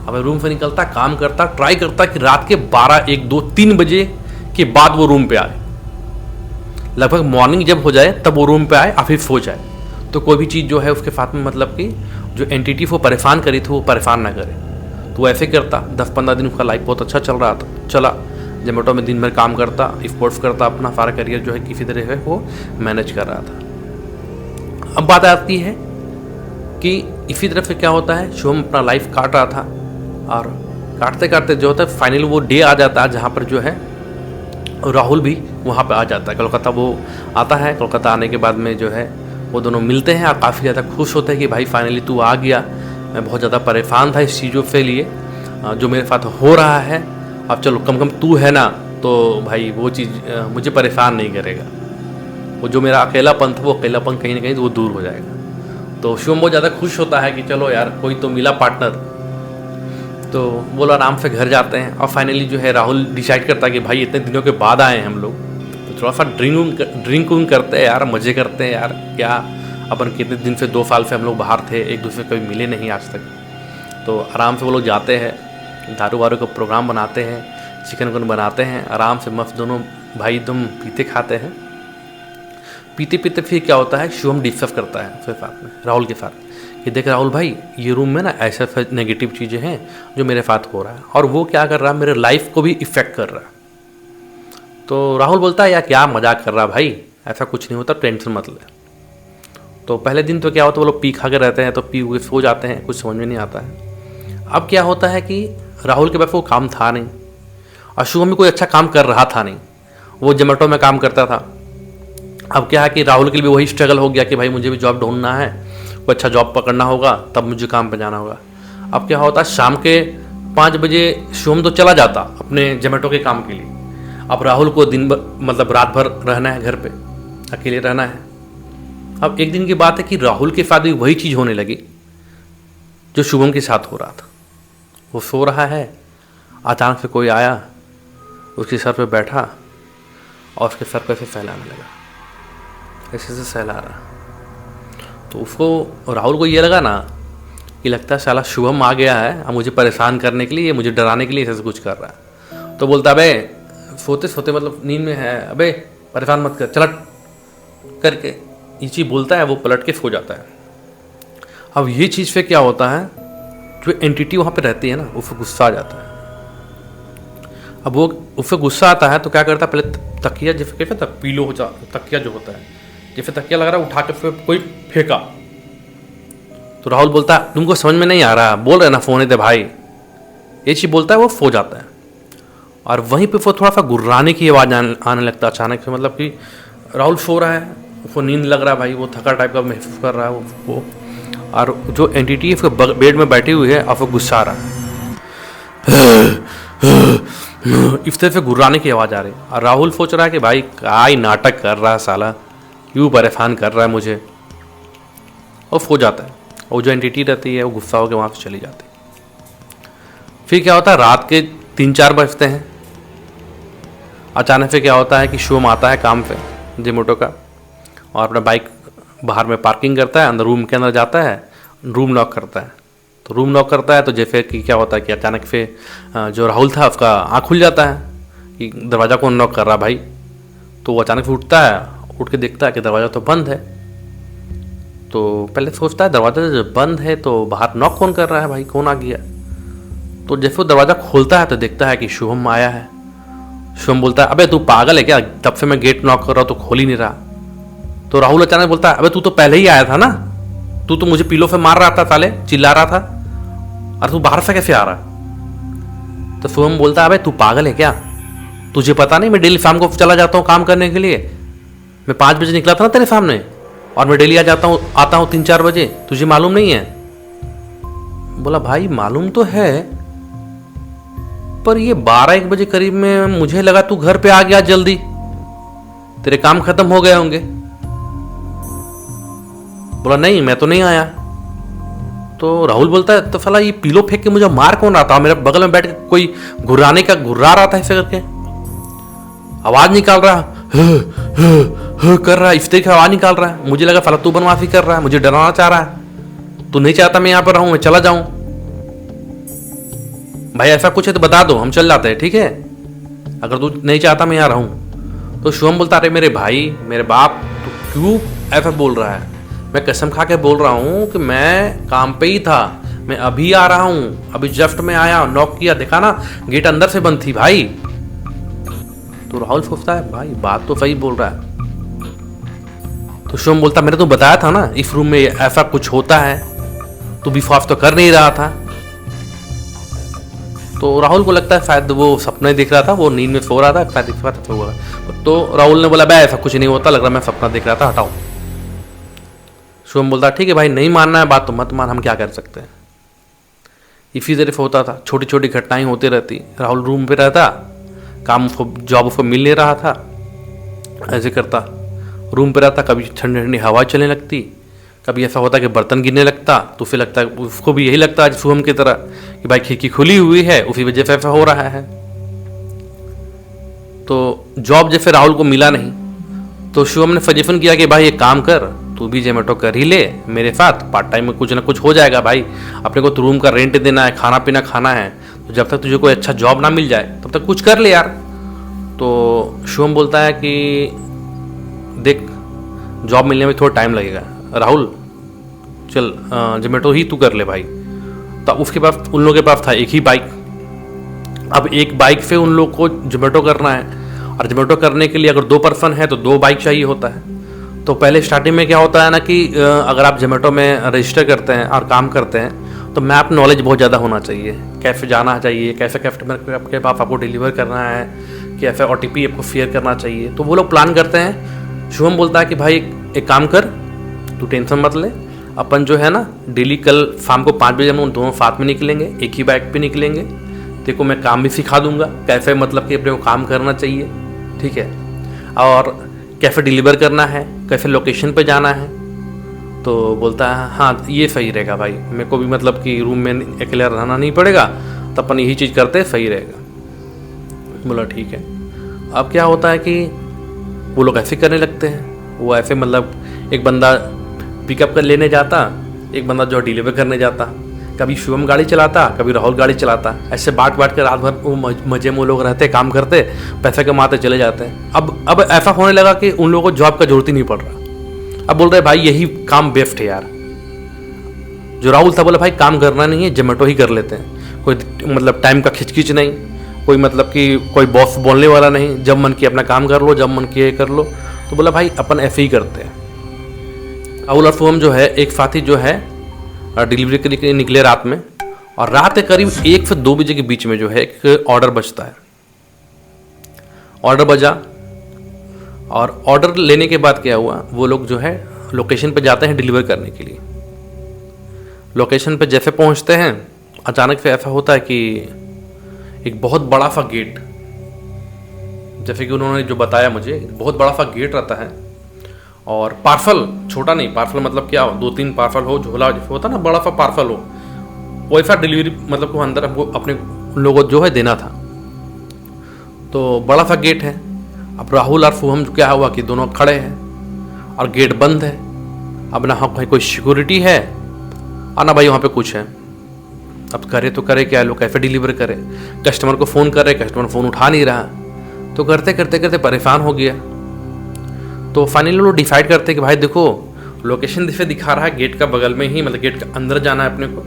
अब रूम से निकलता, काम करता, ट्राई करता कि रात के 12-1-2-3 बजे के बाद वो रूम पे आए, लगभग मॉर्निंग जब हो जाए तब वो रूम पे आए, ऑफिस हो जाए, तो कोई भी चीज़ जो है उसके साथ में मतलब कि जो एंटिटी को परेशान करी थी वो परेशान ना करे। तो ऐसे करता, 10-15 दिन उसका लाइफ बहुत अच्छा चल रहा था, चला। जोमेटो में दिन भर काम करता, स्पोर्ट्स करता, अपना सारा करियर जो है किसी तरह से वो मैनेज कर रहा था। अब बात आती है कि इसी तरफ से क्या होता है, शुभम अपना लाइफ काट रहा था, और काटते काटते जो होता है फाइनली वो डे आ जाता है जहाँ पर जो है राहुल भी वहाँ पे आ जाता है। कोलकाता वो आता है, कोलकाता आने के बाद में जो है वो दोनों मिलते हैं और काफ़ी ज़्यादा खुश होते हैं कि भाई फाइनली तू आ गया, मैं बहुत ज़्यादा परेशान था इस चीज़ों के लिए जो मेरे साथ हो रहा है, अब चलो कम तू है ना, तो भाई वो चीज़ मुझे परेशान नहीं करेगा, वो जो मेरा अकेलापन था वो अकेलापन कहीं ना कहीं वो दूर हो जाएगा। तो शुभम बहुत ज़्यादा खुश होता है कि चलो यार कोई तो मिला पार्टनर। तो वो लोग आराम से घर जाते हैं और फाइनली जो है राहुल डिसाइड करता है कि भाई इतने दिनों के बाद आए हैं हम लोग, तो थोड़ा सा ड्रिंक करते हैं यार, मज़े करते हैं यार। क्या अपन कितने दिन से 2 साल से हम लोग बाहर थे, एक दूसरे कभी मिले नहीं आज तक। तो आराम से वो लोग जाते हैं, दारू वारू का प्रोग्राम बनाते हैं, चिकन विकन बनाते हैं, आराम से मस्त दोनों भाई एकदम पीते खाते हैं। पीते पीते फिर क्या होता है, शुभम डिस्कस करता है फिर साथ में राहुल के साथ कि देख राहुल भाई, ये रूम में ना ऐसा नेगेटिव चीज़ें हैं जो मेरे साथ हो रहा है, और वो क्या कर रहा है, मेरे लाइफ को भी इफ़ेक्ट कर रहा है। तो राहुल बोलता है यार क्या मजाक कर रहा है भाई, ऐसा कुछ नहीं होता, टेंशन मत ले। तो पहले दिन तो क्या होता है, वो लोग पी खा के रहते हैं, तो पी हुए सो जाते हैं, कुछ समझ में नहीं आता है। अब क्या होता है कि राहुल के पास वो काम था नहीं, और शुभम भी कोई अच्छा काम कर रहा था नहीं, वो जोमेटो में काम करता था। अब क्या है कि राहुल के लिए भी वही स्ट्रगल हो गया कि भाई मुझे भी जॉब ढूंढना है, कोई अच्छा जॉब पकड़ना होगा, तब मुझे काम पर जाना होगा। अब क्या होता है, शाम के 5 बजे शुभम तो चला जाता अपने जोमेटो के काम के लिए। अब राहुल को दिन भर मतलब रात भर रहना है घर पे, अकेले रहना है। अब एक दिन की बात है कि राहुल के साथ भी वही चीज़ होने लगी जो शुभम के साथ हो रहा था। वो सो रहा है, अचानक से कोई आया, उसके सर पे बैठा और उसके सर को ऐसे फैलाने लगा, ऐसे से सहला रहा। तो उसको, राहुल को ये लगा ना कि लगता है साला शुभम आ गया है अब मुझे परेशान करने के लिए, मुझे डराने के लिए ऐसे कुछ कर रहा है। तो बोलता अबे सोते सोते मतलब नींद में है, अबे परेशान मत कर, चलट करके ये चीज़ बोलता है, वो पलट के सो जाता है। अब ये चीज़ पे क्या होता है, जो एंटिटी वहाँ पे रहती है ना, उससे गुस्सा आ जाता है। अब वो उससे गुस्सा आता है तो क्या करता है, पहले तकिया जैसे कहते हैं पीलो हो तकिया जो होता है, जैसे तकिया लग रहा है उठा के फिर कोई फेंका। तो राहुल बोलता है तुमको समझ में नहीं आ रहा, बोल रहे ना फोन थे भाई, ये चीज़ बोलता है, वो सो जाता है। और वहीं पे वो थोड़ा सा गुर्राने की आवाज़ आने लगता है अचानक से, मतलब कि राहुल सो रहा है, उसको नींद लग रहा है भाई, वो थका टाइप का महसूस कर रहा है वो, और जो एंटिटी है उसके बेड में बैठी हुई है और वो गुस्सा आ रहा है, इस तरह से गुर्राने की आवाज़ आ रही है। और राहुल सोच रहा है कि भाई क्या ही नाटक कर रहा है साला, क्यों परेशान कर रहा है मुझे, और सो जाता है। और जो एंटिटी रहती है वो गुस्सा होकर वहाँ से चली जाती है। फिर क्या होता है, रात के 3-4 बजते हैं, अचानक से क्या होता है कि शुभम आता है काम पे जोमेटो का, और अपना बाइक बाहर में पार्किंग करता है, अंदर रूम के अंदर जाता है, रूम लॉक करता है। तो रूम लॉक करता है तो जैसे कि क्या होता है कि अचानक से जो राहुल था उसका आँख खुल जाता है कि दरवाज़ा कौन लॉक कर रहा भाई। तो वो अचानक से उठता है, उठ के देखता है कि दरवाज़ा तो बंद है। तो पहले सोचता है दरवाज़ा जब बंद है तो बाहर नॉक कौन कर रहा है भाई, कौन आ गया। तो जैसे वो दरवाज़ा खोलता है तो देखता है कि शुभम आया है। शुभम बोलता है अबे तू पागल है क्या, तब से मैं गेट नॉक कर रहा हूँ तो खोल ही नहीं रहा। तो राहुल अचानक बोलता है अबे तू तो पहले ही आया था ना, तू तो मुझे पीलो से मार रहा था साले, चिल्ला रहा था, और तू बाहर से कैसे आ रहा है। तो शुभम बोलता है अबे तू पागल है क्या, तुझे पता नहीं मैं डेली शाम को चला जाता हूँ काम करने के लिए, मैं 5 बजे निकला था ना तेरे सामने, और मैं डेली आता हूँ 3-4 बजे, तुझे मालूम नहीं है। बोला भाई मालूम तो है, पर ये 12-1 बजे करीब में मुझे लगा तू घर पे आ गया जल्दी, तेरे काम खत्म हो गए होंगे। बोला नहीं मैं तो नहीं आया। तो राहुल बोलता है तो साला ये पीलो फेंक के मुझे मार कौन रहा था, मेरे बगल में बैठ के कोई गुर्रा रहा था ऐसे करके, आवाज निकाल रहा कर रहा है, इस तरह की आवाज निकाल रहा है। मुझे लगा फालतू बनवासी कर रहा है, मुझे डराना चाह रहा है, तू नहीं चाहता मैं यहाँ पर रहूं, मैं चला जाऊं। भाई ऐसा कुछ है तो बता दो, हम चल जाते हैं, ठीक है, अगर तू नहीं चाहता मैं यहाँ रहूं। तो शुभम बोलता अरे मेरे भाई मेरे बाप, तू क्यों ऐसा बोल रहा है, मैं कसम खा के बोल रहा हूँ कि मैं काम पे ही था, मैं अभी आ रहा हूँ, अभी जस्ट में आया, नॉक किया, देखा ना गेट अंदर से बंद थी भाई। तो राहुल सोचता है भाई बात तो सही बोल रहा है। तो शुभम बोलता मैंने तो बताया था ना इस रूम में ऐसा कुछ होता है, तू विश्वास तो कर नहीं रहा था। तो राहुल को लगता है शायद वो सपना देख रहा था, वो नींद में सो रहा था, शायद दिख रहा था। तो राहुल ने बोला भाई ऐसा कुछ नहीं होता, लग रहा मैं सपना देख रहा था, हटाओ। शुभम बोलता ठीक है भाई, नहीं मानना है बात तो मत मान, हम क्या कर सकते हैं। इसी तरह से होता था, छोटी छोटी घटनाएं होती रहती। राहुल रूम पे रहता, काम जॉब उसको मिल नहीं रहा था, ऐसे करता रूम पे रहता, कभी ठंडी ठंडी हवा चलने लगती, कभी ऐसा होता है कि बर्तन गिरने लगता, तो फिर लगता है उसको भी यही लगता है शुभम की तरह कि भाई खिड़की खुली हुई है, उसी वजह से ऐसा हो रहा है। तो जॉब जैसे राहुल को मिला नहीं, तो शुभम ने सजेशन किया कि भाई एक काम कर, तू भी जोमेटो कर ही ले मेरे साथ, पार्ट टाइम में कुछ ना कुछ हो जाएगा भाई, अपने को तो रूम का रेंट देना है, खाना पीना खाना है, तो जब तक तुझे कोई अच्छा जॉब ना मिल जाए तब तक कुछ कर ले यार। तो शुभम बोलता है कि देख जॉब मिलने में थोड़ा टाइम लगेगा राहुल, चल जोमेटो ही तू कर ले भाई। तो उसके पास, उन लोगों के पास था एक ही बाइक। अब एक बाइक से उन लोग को जोमेटो करना है, और जोमेटो करने के लिए अगर 2 पर्सन है तो 2 बाइक चाहिए होता है। तो पहले स्टार्टिंग में क्या होता है ना कि अगर आप जोमेटो में रजिस्टर करते हैं और काम करते हैं तो मैप नॉलेज बहुत ज़्यादा होना चाहिए, कैसे जाना चाहिए, कैसे कस्टमर आपके पास आपको डिलीवर करना है, कैसे OTP आपको शेयर करना चाहिए, तो वो लोग प्लान करते हैं। शुभम बोलता है कि भाई एक काम कर, तू टेंशन मत ले, अपन जो है ना डेली कल शाम को 5 बजे हम दोनों साथ में निकलेंगे, एक ही बाइक पे निकलेंगे, देखो मैं काम भी सिखा दूंगा कैसे मतलब कि अपने को काम करना चाहिए, ठीक है, और कैसे डिलीवर करना है, कैसे लोकेशन पे जाना है। तो बोलता है हाँ ये सही रहेगा भाई, मेरे को भी मतलब कि रूम में अकेला रहना नहीं पड़ेगा, तो अपन यही चीज़ करते सही रहेगा। बोला ठीक है। अब क्या होता है कि वो लोग ऐसे करने लगते हैं, वो ऐसे मतलब एक बंदा पिकअप कर लेने जाता, एक बंदा जो डिलीवर करने जाता, कभी शुभम गाड़ी चलाता, कभी राहुल गाड़ी चलाता, ऐसे बांट कर रात भर वो मजे में वो लोग रहते, काम करते, पैसे कमाते चले जाते हैं। अब ऐसा होने लगा कि उन लोगों को जॉब का जरूरत ही नहीं पड़ रहा। अब बोल रहे भाई यही काम बेस्ट है यार। जो राहुल था बोला भाई काम करना नहीं है, जोमेटो ही कर लेते हैं, कोई मतलब टाइम का खिचखिच नहीं, कोई मतलब कि कोई बॉस बोलने वाला नहीं, जब मन किया अपना काम कर लो, जब मन किया कर लो। तो बोला भाई अपन ऐसे ही करते हैं। राहुल और शुभम जो है एक साथी जो है डिलीवरी के लिए निकले रात में, और रात के करीब 1 से 2 बजे के बीच में जो है एक ऑर्डर बजता है। ऑर्डर बजा, और ऑर्डर लेने के बाद क्या हुआ, वो लोग जो है लोकेशन पे जाते हैं डिलीवर करने के लिए। लोकेशन पे जैसे पहुंचते हैं, अचानक से ऐसा होता है कि एक बहुत बड़ा सा गेट, जैसे कि उन्होंने जो बताया मुझे, बहुत बड़ा सा गेट रहता है, और पार्सल छोटा नहीं, पार्सल मतलब क्या हो, 2-3 पार्सल हो, झोला जैसे होता ना, बड़ा सा पार्सल हो, वैसा डिलीवरी मतलब को अंदर हमको अपने लोगों जो है देना था। तो बड़ा सा गेट है। अब राहुल और शुभम क्या हुआ कि दोनों खड़े हैं और गेट बंद है। अब ना भाई कोई सिक्योरिटी है और ना भाई वहाँ पे कुछ है। अब करे तो करे क्या, लोग कैसे डिलीवर करे, कस्टमर को फ़ोन करे, कस्टमर फ़ोन उठा नहीं रहा, तो करते करते करते परेशान हो गया। तो फाइनली लोग डिसाइड करते कि भाई देखो लोकेशन जिसे दिखा रहा है गेट का बगल में ही, मतलब गेट के अंदर जाना है अपने को,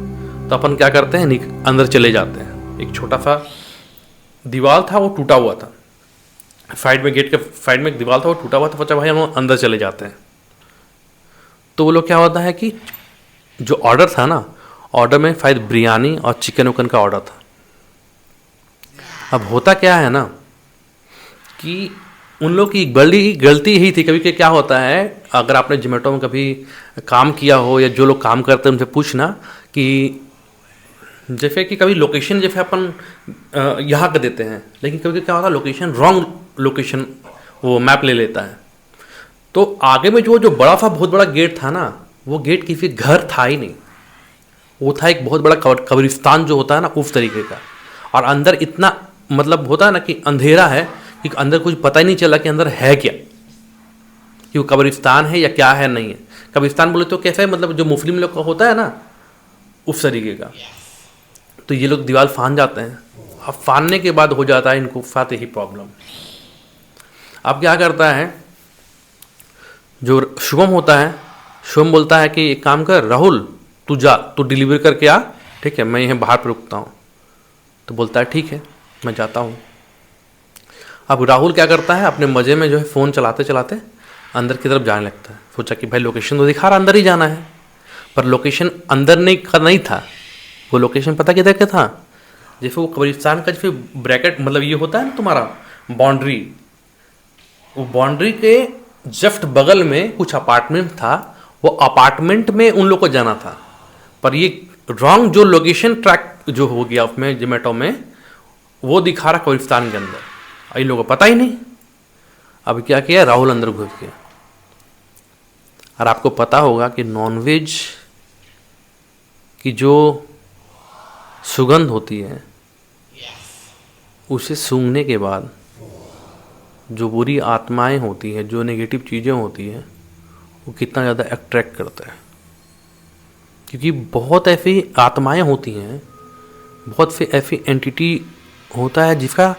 तो अपन क्या करते हैं अंदर चले जाते हैं। एक छोटा सा दीवार था, वो टूटा हुआ था साइड में, गेट के साइड में एक दीवार था, वो टूटा हुआ था, बच्चा भाई हम अंदर चले जाते हैं। तो वो लोग क्या होता है कि जो ऑर्डर था ना, ऑर्डर में शायद बिरयानी और चिकन उकन का ऑर्डर था। अब होता क्या है ना कि उन लोग की बड़ी गलती यही थी, कभी क्या होता है, अगर आपने जोमेटो में कभी काम किया हो या जो लोग काम करते हैं उनसे पूछना कि जैसे कि कभी लोकेशन जैसे अपन यहाँ का देते हैं, लेकिन कभी क्या होता है लोकेशन रॉन्ग लोकेशन वो मैप ले लेता है। तो आगे में जो बड़ा सा बहुत बड़ा गेट था ना, वो गेट किसी घर था ही नहीं, वो था एक बहुत बड़ा कब्रिस्तान जो होता है ना उस तरीके का। और अंदर इतना मतलब होता है ना कि अंधेरा है कि अंदर कुछ पता ही नहीं चला कि अंदर है क्या, कि वो कब्रिस्तान है या क्या है नहीं है। कब्रिस्तान बोले तो कैसा है, मतलब जो मुस्लिम लोग का होता है ना उस तरीके का। तो ये लोग दीवार फान जाते हैं। अब फानने के बाद हो जाता है इनको साथ ही प्रॉब्लम। अब क्या करता है जो शुभम होता है, शुभम बोलता है कि एक काम कर राहुल, तू जा, तू डिलीवर करके आ, ठीक है, मैं यहाँ बाहर पर रुकता हूँ। तो बोलता है ठीक है मैं जाता हूँ। अब राहुल क्या करता है, अपने मज़े में जो है फ़ोन चलाते चलाते अंदर की तरफ जाने लगता है। सोचा कि भाई लोकेशन तो दिखा रहा अंदर ही जाना है, पर लोकेशन अंदर नहीं था। वो लोकेशन पता किधर का था, जैसे वो कब्रिस्तान का जैसे ब्रैकेट मतलब ये होता है ना तुम्हारा बाउंड्री, वो बाउंड्री के जस्ट बगल में कुछ अपार्टमेंट था, वो अपार्टमेंट में उन लोग को जाना था। पर ये रॉन्ग जो लोकेशन ट्रैक जो हो गया उसमें जोमेटो में, वो दिखा रहा कब्रिस्तान के अंदर, इन लोगों को पता ही नहीं। अब क्या किया, राहुल अंदर घुस गया। और आपको पता होगा कि नॉनवेज की जो सुगंध होती है, उसे सूंघने के बाद जो बुरी आत्माएं होती हैं, जो नेगेटिव चीज़ें होती हैं, वो कितना ज़्यादा अट्रैक्ट करता है। क्योंकि बहुत ऐसी आत्माएं होती हैं, बहुत से ऐसी एंटिटी होता है जिसका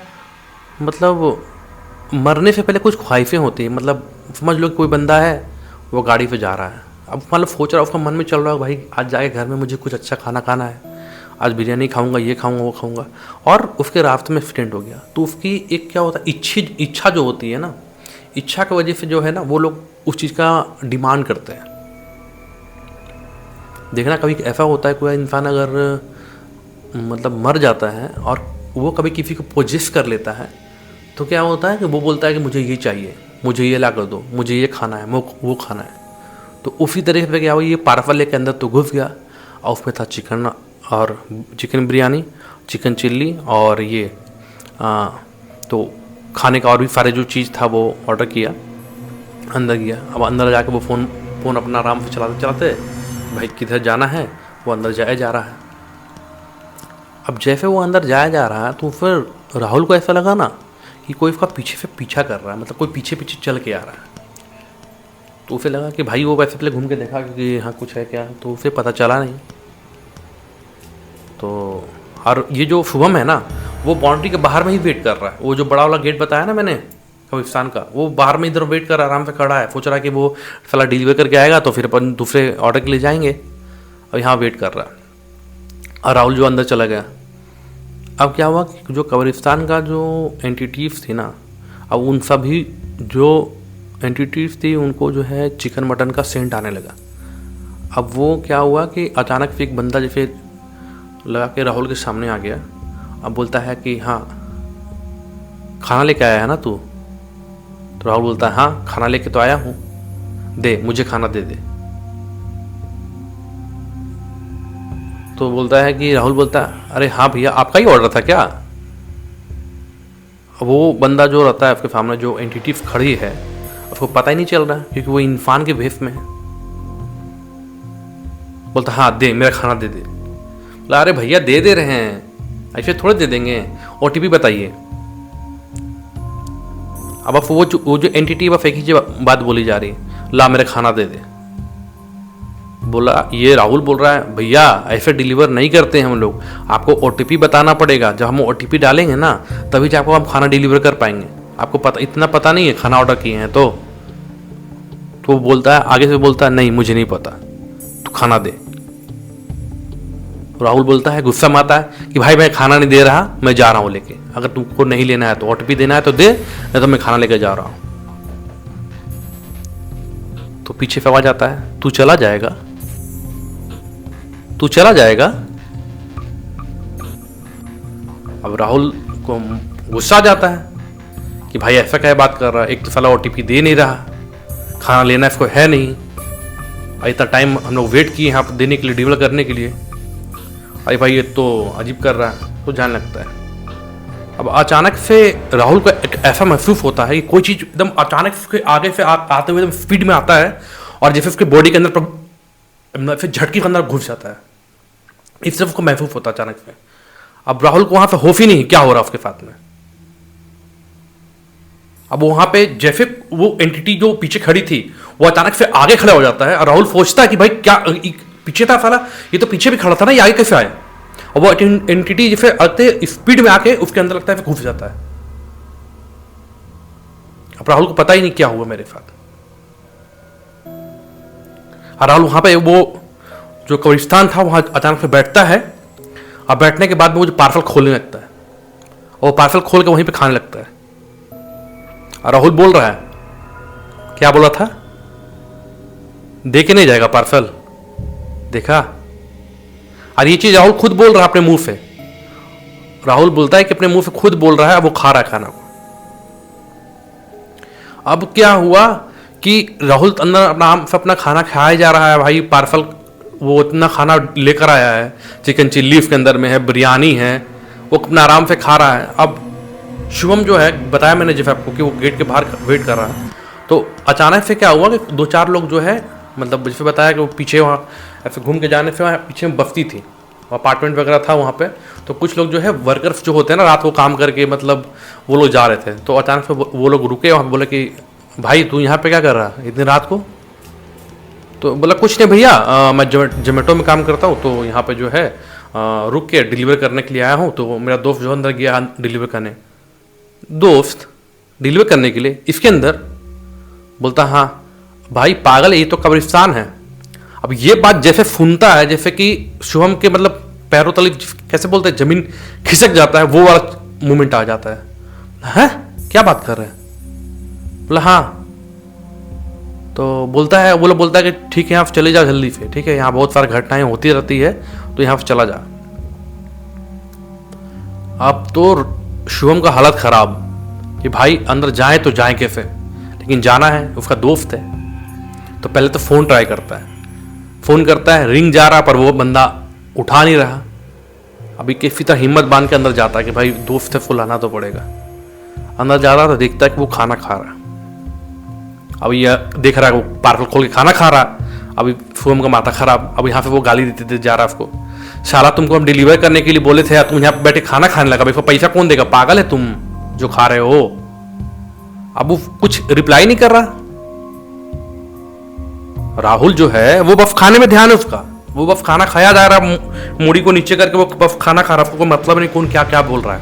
मतलब मरने से पहले कुछ ख्वाहिशें होती हैं। मतलब समझ लो कि कोई बंदा है, वो गाड़ी पे जा रहा है, अब मतलब सोच रहा है, उसका मन में चल रहा है भाई आज जाके घर में मुझे कुछ अच्छा खाना खाना है, आज बिरयानी खाऊंगा, ये खाऊंगा, वो खाऊंगा, और उसके रास्ते में एक्सीडेंट हो गया। तो उसकी एक क्या होता है, इच्छा जो होती है ना, इच्छा की वजह से जो है ना, वो लोग उस चीज़ का डिमांड करते हैं। देखना कभी ऐसा होता है, कोई इंसान अगर मतलब मर जाता है और वो कभी किसी को पोजेस कर लेता है, तो क्या होता है कि वो बोलता है कि मुझे ये चाहिए, मुझे ये ला कर दो, मुझे ये खाना है, वो खाना है। तो उसी तरीके से क्या हुआ, ये पार्सल के अंदर तो घुस गया और उसमें था चिकन बिरयानी, चिकन चिल्ली और ये तो खाने का और भी सारे जो चीज़ था वो ऑर्डर किया, अंदर गया। अब अंदर जाके वो फ़ोन अपना आराम से चलाते चलाते, भाई किधर जाना है, वो अंदर जाया जा रहा है। अब जैसे वो अंदर जाया जा रहा है, तो फिर राहुल को ऐसा लगा ना कि कोई उसका पीछे से पीछा कर रहा है, मतलब कोई पीछे पीछे चल के आ रहा है। तो उसे लगा कि भाई, वो वैसे पहले घूम के देखा कि हाँ कुछ है क्या, तो उसे पता चला नहीं। तो और ये जो शुभम है ना, वो बाउंड्री के बाहर में ही वेट कर रहा है। वो जो बड़ा वाला गेट बताया ना मैंने कब्रिस्तान का, वो बाहर में इधर वेट कर रहा है, आराम से खड़ा है, सोच रहा है कि वो साला डिलीवर करके आएगा तो फिर अपन दूसरे ऑर्डर के लिए जाएंगे। और यहाँ वेट कर रहा है, और राहुल जो अंदर चला गया। अब क्या हुआ कि जो कब्रिस्तान का जो एंटिटीज थी ना, अब उन सभी जो एंटिटीज थी उनको जो है चिकन मटन का सेंट आने लगा। अब वो क्या हुआ कि अचानक से एक बंदा जैसे लगा के राहुल के सामने आ गया। अब बोलता है कि हाँ खाना लेके आया है ना तू? तो राहुल बोलता है हाँ खाना लेके तो आया हूँ, दे मुझे खाना दे दे। तो बोलता है कि राहुल बोलता है अरे हाँ भैया आपका ही ऑर्डर था क्या? वो बंदा जो रहता है उसके सामने जो एंटिटी खड़ी है, उसको पता ही नहीं चल रहा क्योंकि वो इंसान के भेष में है। बोलता हाँ दे मेरा खाना दे दे। बोला अरे भैया दे रहे हैं, ऐसे थोड़े दे देंगे, OTP बताइए। अब वो जो एंटिटी बस एक ही बात बोली जा रही है, ला मेरा खाना दे दे। बोला ये राहुल बोल रहा है भैया ऐसे डिलीवर नहीं करते हैं हम लोग, आपको OTP बताना पड़ेगा, जब हम OTP डालेंगे ना तभी जाकर हम खाना डिलीवर कर पाएंगे। आपको पता इतना पता नहीं है खाना ऑर्डर किए हैं तो वो बोलता है आगे से बोलता है नहीं मुझे नहीं पता, तू खाना दे। राहुल बोलता है गुस्सा में आता है कि भाई मैं खाना नहीं दे रहा, मैं जा रहा हूँ लेके, अगर तुमको नहीं लेना है तो OTP देना है तो दे, नहीं तो मैं खाना लेकर जा रहा हूँ। तो पीछे से आवाज आता है तू चला जाएगा, तू चला जाएगा। अब राहुल को गुस्सा आ जाता है कि भाई ऐसा क्या बात कर रहा है, एक तो साला OTP दे नहीं रहा, खाना लेना इसको है नहीं, इतना टाइम हम लोग वेट किए यहाँ पर देने के लिए, डिलीवर करने के लिए, अरे भाई ये तो अजीब कर रहा है। तो जाने लगता है। अब अचानक से राहुल को ऐसा महसूस होता है कि कोई चीज़ एकदम अचानक से आगे से आते हुए एकदम स्पीड में आता है और जैसे उसके बॉडी के अंदर फिर झटके के अंदर घुस जाता है। इस तरफ को महसूस होता है अचानक से। अब राहुल को वहां पे होश ही नहीं क्या हो रहा उसके साथ में। अब वहां पे जैसे वो एंटिटी जो पीछे खड़ी थी वो अचानक से आगे खड़ा हो जाता है और राहुल सोचता है कि भाई क्या पीछे था साला, ये तो पीछे भी खड़ा था ना, ये आगे कैसे आया? और वो एंटिटी जैसे आते स्पीड में आके उसके अंदर लगता है घुस जाता है। अब राहुल को पता ही नहीं क्या हुआ मेरे साथ। और राहुल वहां पे वो जो कब्रिस्तान था वहां अचानक से बैठता है और बैठने के बाद में वो जो पार्सल खोलने लगता है और पार्सल खोल के वहीं पे खाने लगता है। और राहुल बोल रहा है क्या बोला था, दे के नहीं जाएगा पार्सल, देखा? और ये चीज राहुल खुद बोल रहा है अपने मुंह से। राहुल बोलता है कि अपने मुंह से खुद बोल रहा है, वो खा रहा है खाना। अब क्या हुआ कि राहुल अंदर अपना खाना खाया जा रहा है। भाई पार्सल वो इतना खाना लेकर आया है, चिकन चिल्ली उसके अंदर में है, बिरयानी है, वो अपना आराम से खा रहा है। अब शुभम जो है बताया मैंने जैसे आपको कि वो गेट के बाहर वेट कर रहा है। तो अचानक से क्या हुआ कि 2-4 लोग जो है मतलब मुझे बताया कि वो पीछे वहाँ ऐसे घूम के जाने से वहाँ पीछे में बस्ती थी, अपार्टमेंट वगैरह था वहाँ पे। तो कुछ लोग जो है वर्कर्स जो होते हैं ना, रात को काम करके मतलब वो लोग जा रहे थे। तो अचानक से वो लोग रुके, वहाँ बोले कि भाई तू यहाँ पे क्या कर रहा है इतनी रात को? तो बोला कुछ नहीं भैया, मैं जोमेटो में काम करता हूँ, तो यहाँ पे जो है रुक के डिलीवर करने के लिए आया हूँ। तो मेरा दोस्त जो अंदर गया डिलीवर करने। दोस्त डिलीवर करने के लिए इसके अंदर? बोलता हाँ भाई पागल है, ये तो कब्रिस्तान है। अब ये बात जैसे सुनता है जैसे कि शुभम के मतलब पैरों तले कैसे बोलते हैं जमीन खिसक जाता है, वो वाला मोमेंट आ जाता है। क्या बात कर रहे हैं? बोला हाँ। तो बोलता है, वो लोग बोलता है कि ठीक है यहाँ से चले जाओ जल्दी से, ठीक है यहाँ बहुत सारी घटनाएं होती रहती है, तो यहाँ से चला जा। अब तो शुभम का हालत खराब कि भाई अंदर जाए तो जाए कैसे, लेकिन जाना है, उसका दोस्त है। तो पहले तो फ़ोन ट्राई करता है, फ़ोन करता है, रिंग जा रहा पर वो बंदा उठा नहीं रहा। अभी किसी तरह हिम्मत बांध के अंदर जाता है कि भाई दोस्त है, फुल आना तो पड़ेगा। अंदर जा रहा तो देखता है कि वो खाना खा रहा है। अभी यह देख रहा है वो पार्सल खोल के खाना खा रहा है। अभी शुभम का माथा खराब, अब यहाँ पे वो गाली देते जा रहा है उसको, साला तुमको हम डिलीवर करने के लिए बोले थे, तुम यहाँ पे बैठे खाना खाने लगा, भाई पैसा कौन देगा, पागल है तुम जो खा रहे हो। अब वो कुछ रिप्लाई नहीं कर रहा। राहुल जो है वो बस खाने में ध्यान है उसका, वो बस खाना खाया जा रहा, मूड़ी को नीचे करके वो बस खाना खा रहा, उसको मतलब नहीं कौन क्या क्या बोल रहा है।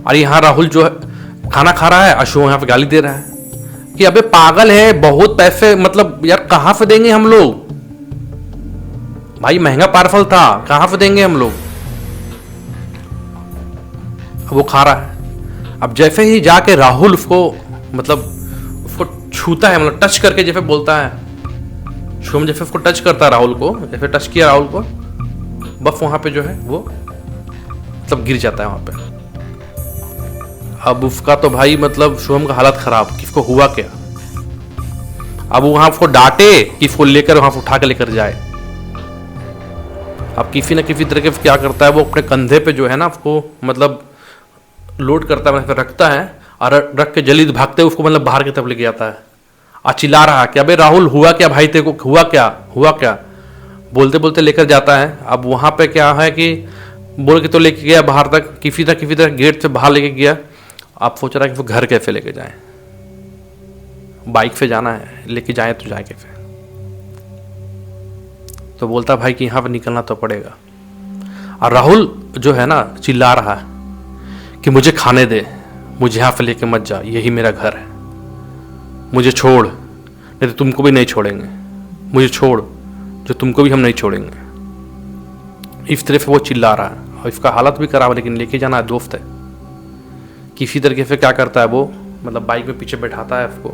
और यहाँ राहुल जो है खाना खा रहा है, अशोक यहाँ पे गाली दे रहा है कि अबे पागल है, बहुत पैसे मतलब यार कहाँ से देंगे हम लोग, भाई महंगा पार्सल था, कहाँ से देंगे हम लोग। वो खा रहा है। अब जैसे ही जाके राहुल उसको मतलब उसको छूता है, मतलब टच करके जैसे बोलता है, शुभम जैसे उसको टच करता है राहुल को, जैसे टच किया राहुल को, बस वहां पे जो है वो मतलब गिर जाता है वहां पे। अब उसका तो भाई मतलब शुभम का हालत खराब कि इसको हुआ क्या। अब वो वहां उसको डांटे कि इसको लेकर वहां उठा के लेकर जाए। अब किसी न किसी तरीके से क्या करता है, वो अपने कंधे पे जो है ना उसको मतलब लोड करता है, रखता है और रख के जल्दी भागते उसको मतलब बाहर की तरफ लेके जाता है और चिल्ला रहा है कि अबे राहुल हुआ क्या भाई, तेरे को हुआ क्या, हुआ क्या, बोलते बोलते लेकर जाता है। अब वहाँ पे क्या है कि बोल के तो लेके गया बाहर तक, किसी तरह गेट से बाहर लेके गया। आप सोच रहा है कि वो घर कैसे लेके जाए, बाइक से जाना है, लेके जाए तो जाए कैसे। तो बोलता भाई कि यहाँ पर निकलना तो पड़ेगा। और राहुल जो है ना चिल्ला रहा है कि मुझे खाने दे, मुझे यहाँ से लेके मत जा, यही मेरा घर है, मुझे छोड़, नहीं तो तुमको भी नहीं छोड़ेंगे, मुझे छोड़, जो तुमको भी हम नहीं छोड़ेंगे। इस तरह से वो चिल्ला रहा है और इसका हालत भी खराब है, लेकिन लेके जाना है, दोस्त है। किसी तरीके से क्या करता है वो मतलब बाइक में पीछे बैठाता है उसको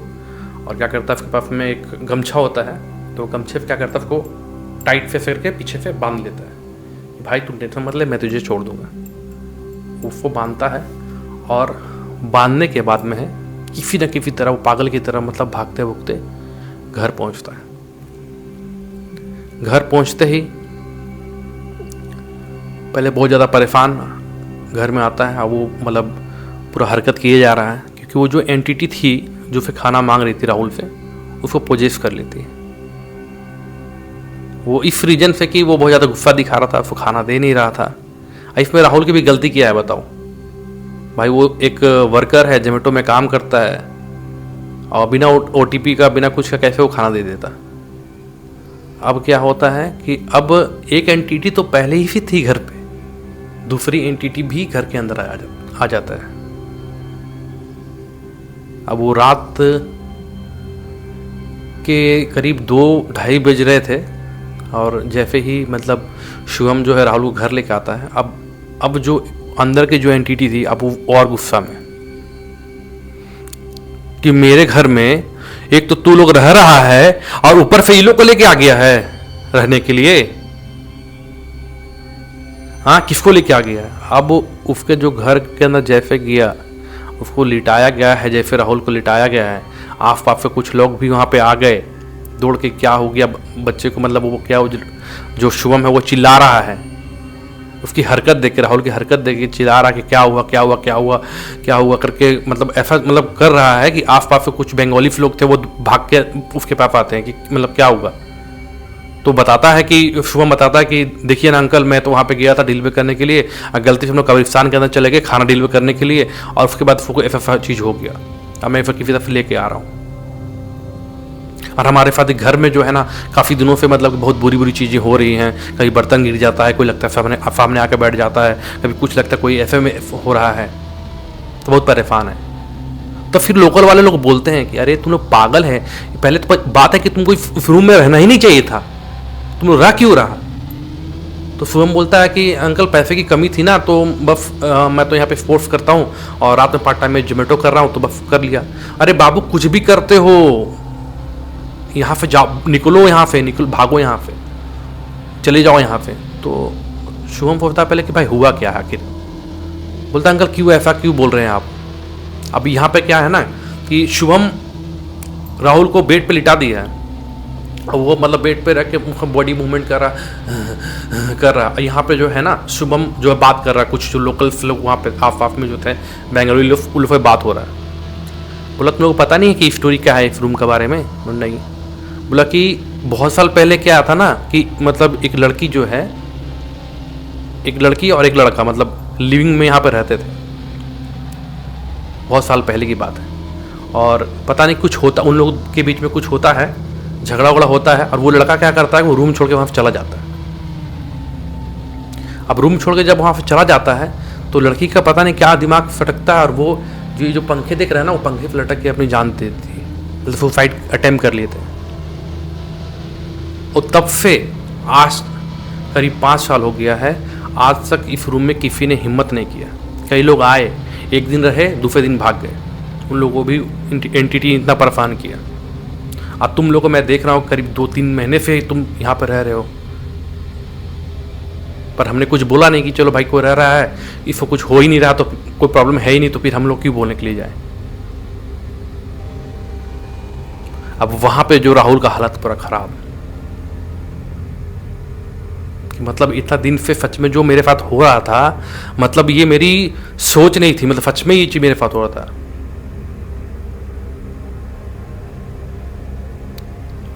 और क्या करता है, उसके पास में एक गमछा होता है, तो गमछे से क्या करता है उसको टाइट से करके पीछे से बांध लेता है। भाई तुम टेंशन मत ले, मैं तुझे छोड़ दूंगा। उसको बांधता है और बांधने के बाद में है किसी न किसी तरह वो पागल की तरह मतलब भागते भूगते घर पहुंचता है। घर पहुंचते ही पहले बहुत ज़्यादा परेशान घर में आता है। वो मतलब पूरा हरकत किए जा रहा है क्योंकि वो जो एंटिटी थी जो फिर खाना मांग रही थी राहुल से, उसको पोजेस कर लेती है। वो इस रीजन से कि वो बहुत ज़्यादा गुस्सा दिखा रहा था, उसको खाना दे नहीं रहा था। इसमें राहुल की भी गलती क्या है बताओ भाई, वो एक वर्कर है, जोमेटो में काम करता है और बिना OTP का बिना कुछ का कैसे वो खाना दे देता। अब क्या होता है कि अब एक एंटिटी तो पहले ही थी घर पे, दूसरी एंटिटी भी घर के अंदर आ जाता है। अब वो रात के करीब 2-2:30 बज रहे थे और जैसे ही मतलब शुभम जो है राहुल को घर लेके आता है, अब जो अंदर की जो एंटिटी थी अब वो और गुस्सा में कि मेरे घर में एक तो तू लोग रह रहा है और ऊपर से ये लोग को लेके आ गया है रहने के लिए। हाँ किसको लेके आ गया? अब उसके जो घर के अंदर जैसे गया उसको लिटाया गया है, जैसे राहुल को लिटाया गया है। आस पास से कुछ लोग भी वहाँ पे आ गए दौड़ के, क्या हो गया बच्चे को, मतलब वो क्या जो शुभम है वो चिल्ला रहा है, उसकी हरकत देख के, राहुल की हरकत देख के चिल्ला रहा कि क्या हुआ क्या हुआ क्या हुआ क्या हुआ करके, मतलब ऐसा मतलब कर रहा है कि आसपास में कुछ बंगाली लोग थे वो भाग के उसके पास आते हैं कि मतलब क्या हुआ। तो बताता है कि शुभम बताता है कि देखिए ना अंकल, मैं तो वहाँ पे गया था डिलीवर करने के लिए, गलती से हम लोग कब्रिस्तान के अंदर चले गए खाना डिलीवर करने के लिए, और उसके बाद ऐसा चीज़ हो गया। अब मैं फिर किसी तरफ लेके आ रहा हूँ। और हमारे साथ घर में जो है ना काफ़ी दिनों से मतलब बहुत बुरी बुरी चीज़ें हो रही हैं, कभी बर्तन गिर जाता है, कोई लगता है सामने आके बैठ जाता है, कभी कुछ लगता है कोई ऐसे में हो रहा है, तो बहुत परेशान है। तो फिर लोकल वाले लोग बोलते हैं कि अरे तुम लोग पागल है, पहले तो बात है कि तुमको इस रूम में रहना ही नहीं चाहिए था, तुम लोग रह क्यों रहा। तो शुभम बोलता है कि अंकल पैसे की कमी थी ना, तो बस मैं तो यहाँ पे स्पोर्ट्स करता हूँ और रात में पार्ट टाइम में जोमेटो कर रहा हूँ, तो बस कर लिया। अरे बाबू कुछ भी करते हो, यहाँ से जाओ, निकलो यहाँ से, भागो यहाँ से, चले जाओ यहाँ से। तो शुभम पूछता है पहले कि भाई हुआ क्या है आखिर। बोलता अंकल क्यों ऐसा क्यों बोल रहे हैं आप। अब यहाँ पे क्या है ना कि शुभम राहुल को बेड पे लिटा दिया है, और वो मतलब बेड पे रख के बॉडी मूवमेंट कर रहा। यहाँ पे जो है ना शुभम जो है बात कर रहा है, कुछ जो लोकल लोग वहाँ पे आस में जो थे बेंगलुरु लोग, उन पर बात हो रहा है। बोला तुम लोग को पता नहीं है कि स्टोरी क्या है इस रूम के बारे में। नहीं। बोला कि बहुत साल पहले क्या था ना कि मतलब एक लड़की जो है, एक लड़की और एक लड़का मतलब लिविंग में यहाँ पे रहते थे, बहुत साल पहले की बात है। और पता नहीं कुछ होता, उन लोगों के बीच में कुछ होता है, झगड़ा वगड़ा होता है, और वो लड़का क्या करता है वो रूम छोड़ के वहाँ से चला जाता है। अब रूम छोड़ के जब वहाँ से चला जाता है तो लड़की का पता नहीं क्या दिमाग फटकता है, और वो जो पंखे देख रहे हैं ना, वो पंखे पर लटक के अपनी जान दे देती है, मतलब सुसाइड अटेम्प्ट कर लिए थे। और तब से आज करीब 5 साल हो गया है, आज तक इस रूम में किसी ने हिम्मत नहीं किया। कई लोग आए, एक दिन रहे, दूसरे दिन भाग गए। उन लोगों को भी एंटिटी इतना परेशान किया। अब तुम लोगों को मैं देख रहा हूँ करीब 2-3 महीने से तुम यहाँ पर रह रहे हो, पर हमने कुछ बोला नहीं कि चलो भाई कोई रह रहा है, इसको कुछ हो ही नहीं रहा तो कोई प्रॉब्लम है ही नहीं, तो फिर हम लोग क्यों बोलने के लिए जाए। अब वहाँ पे जो राहुल का हालत पूरा खराब, मतलब इतना दिन से सच में जो मेरे साथ हो रहा था, मतलब ये मेरी सोच नहीं थी, मतलब सच में ये चीज मेरे साथ हो रहा था।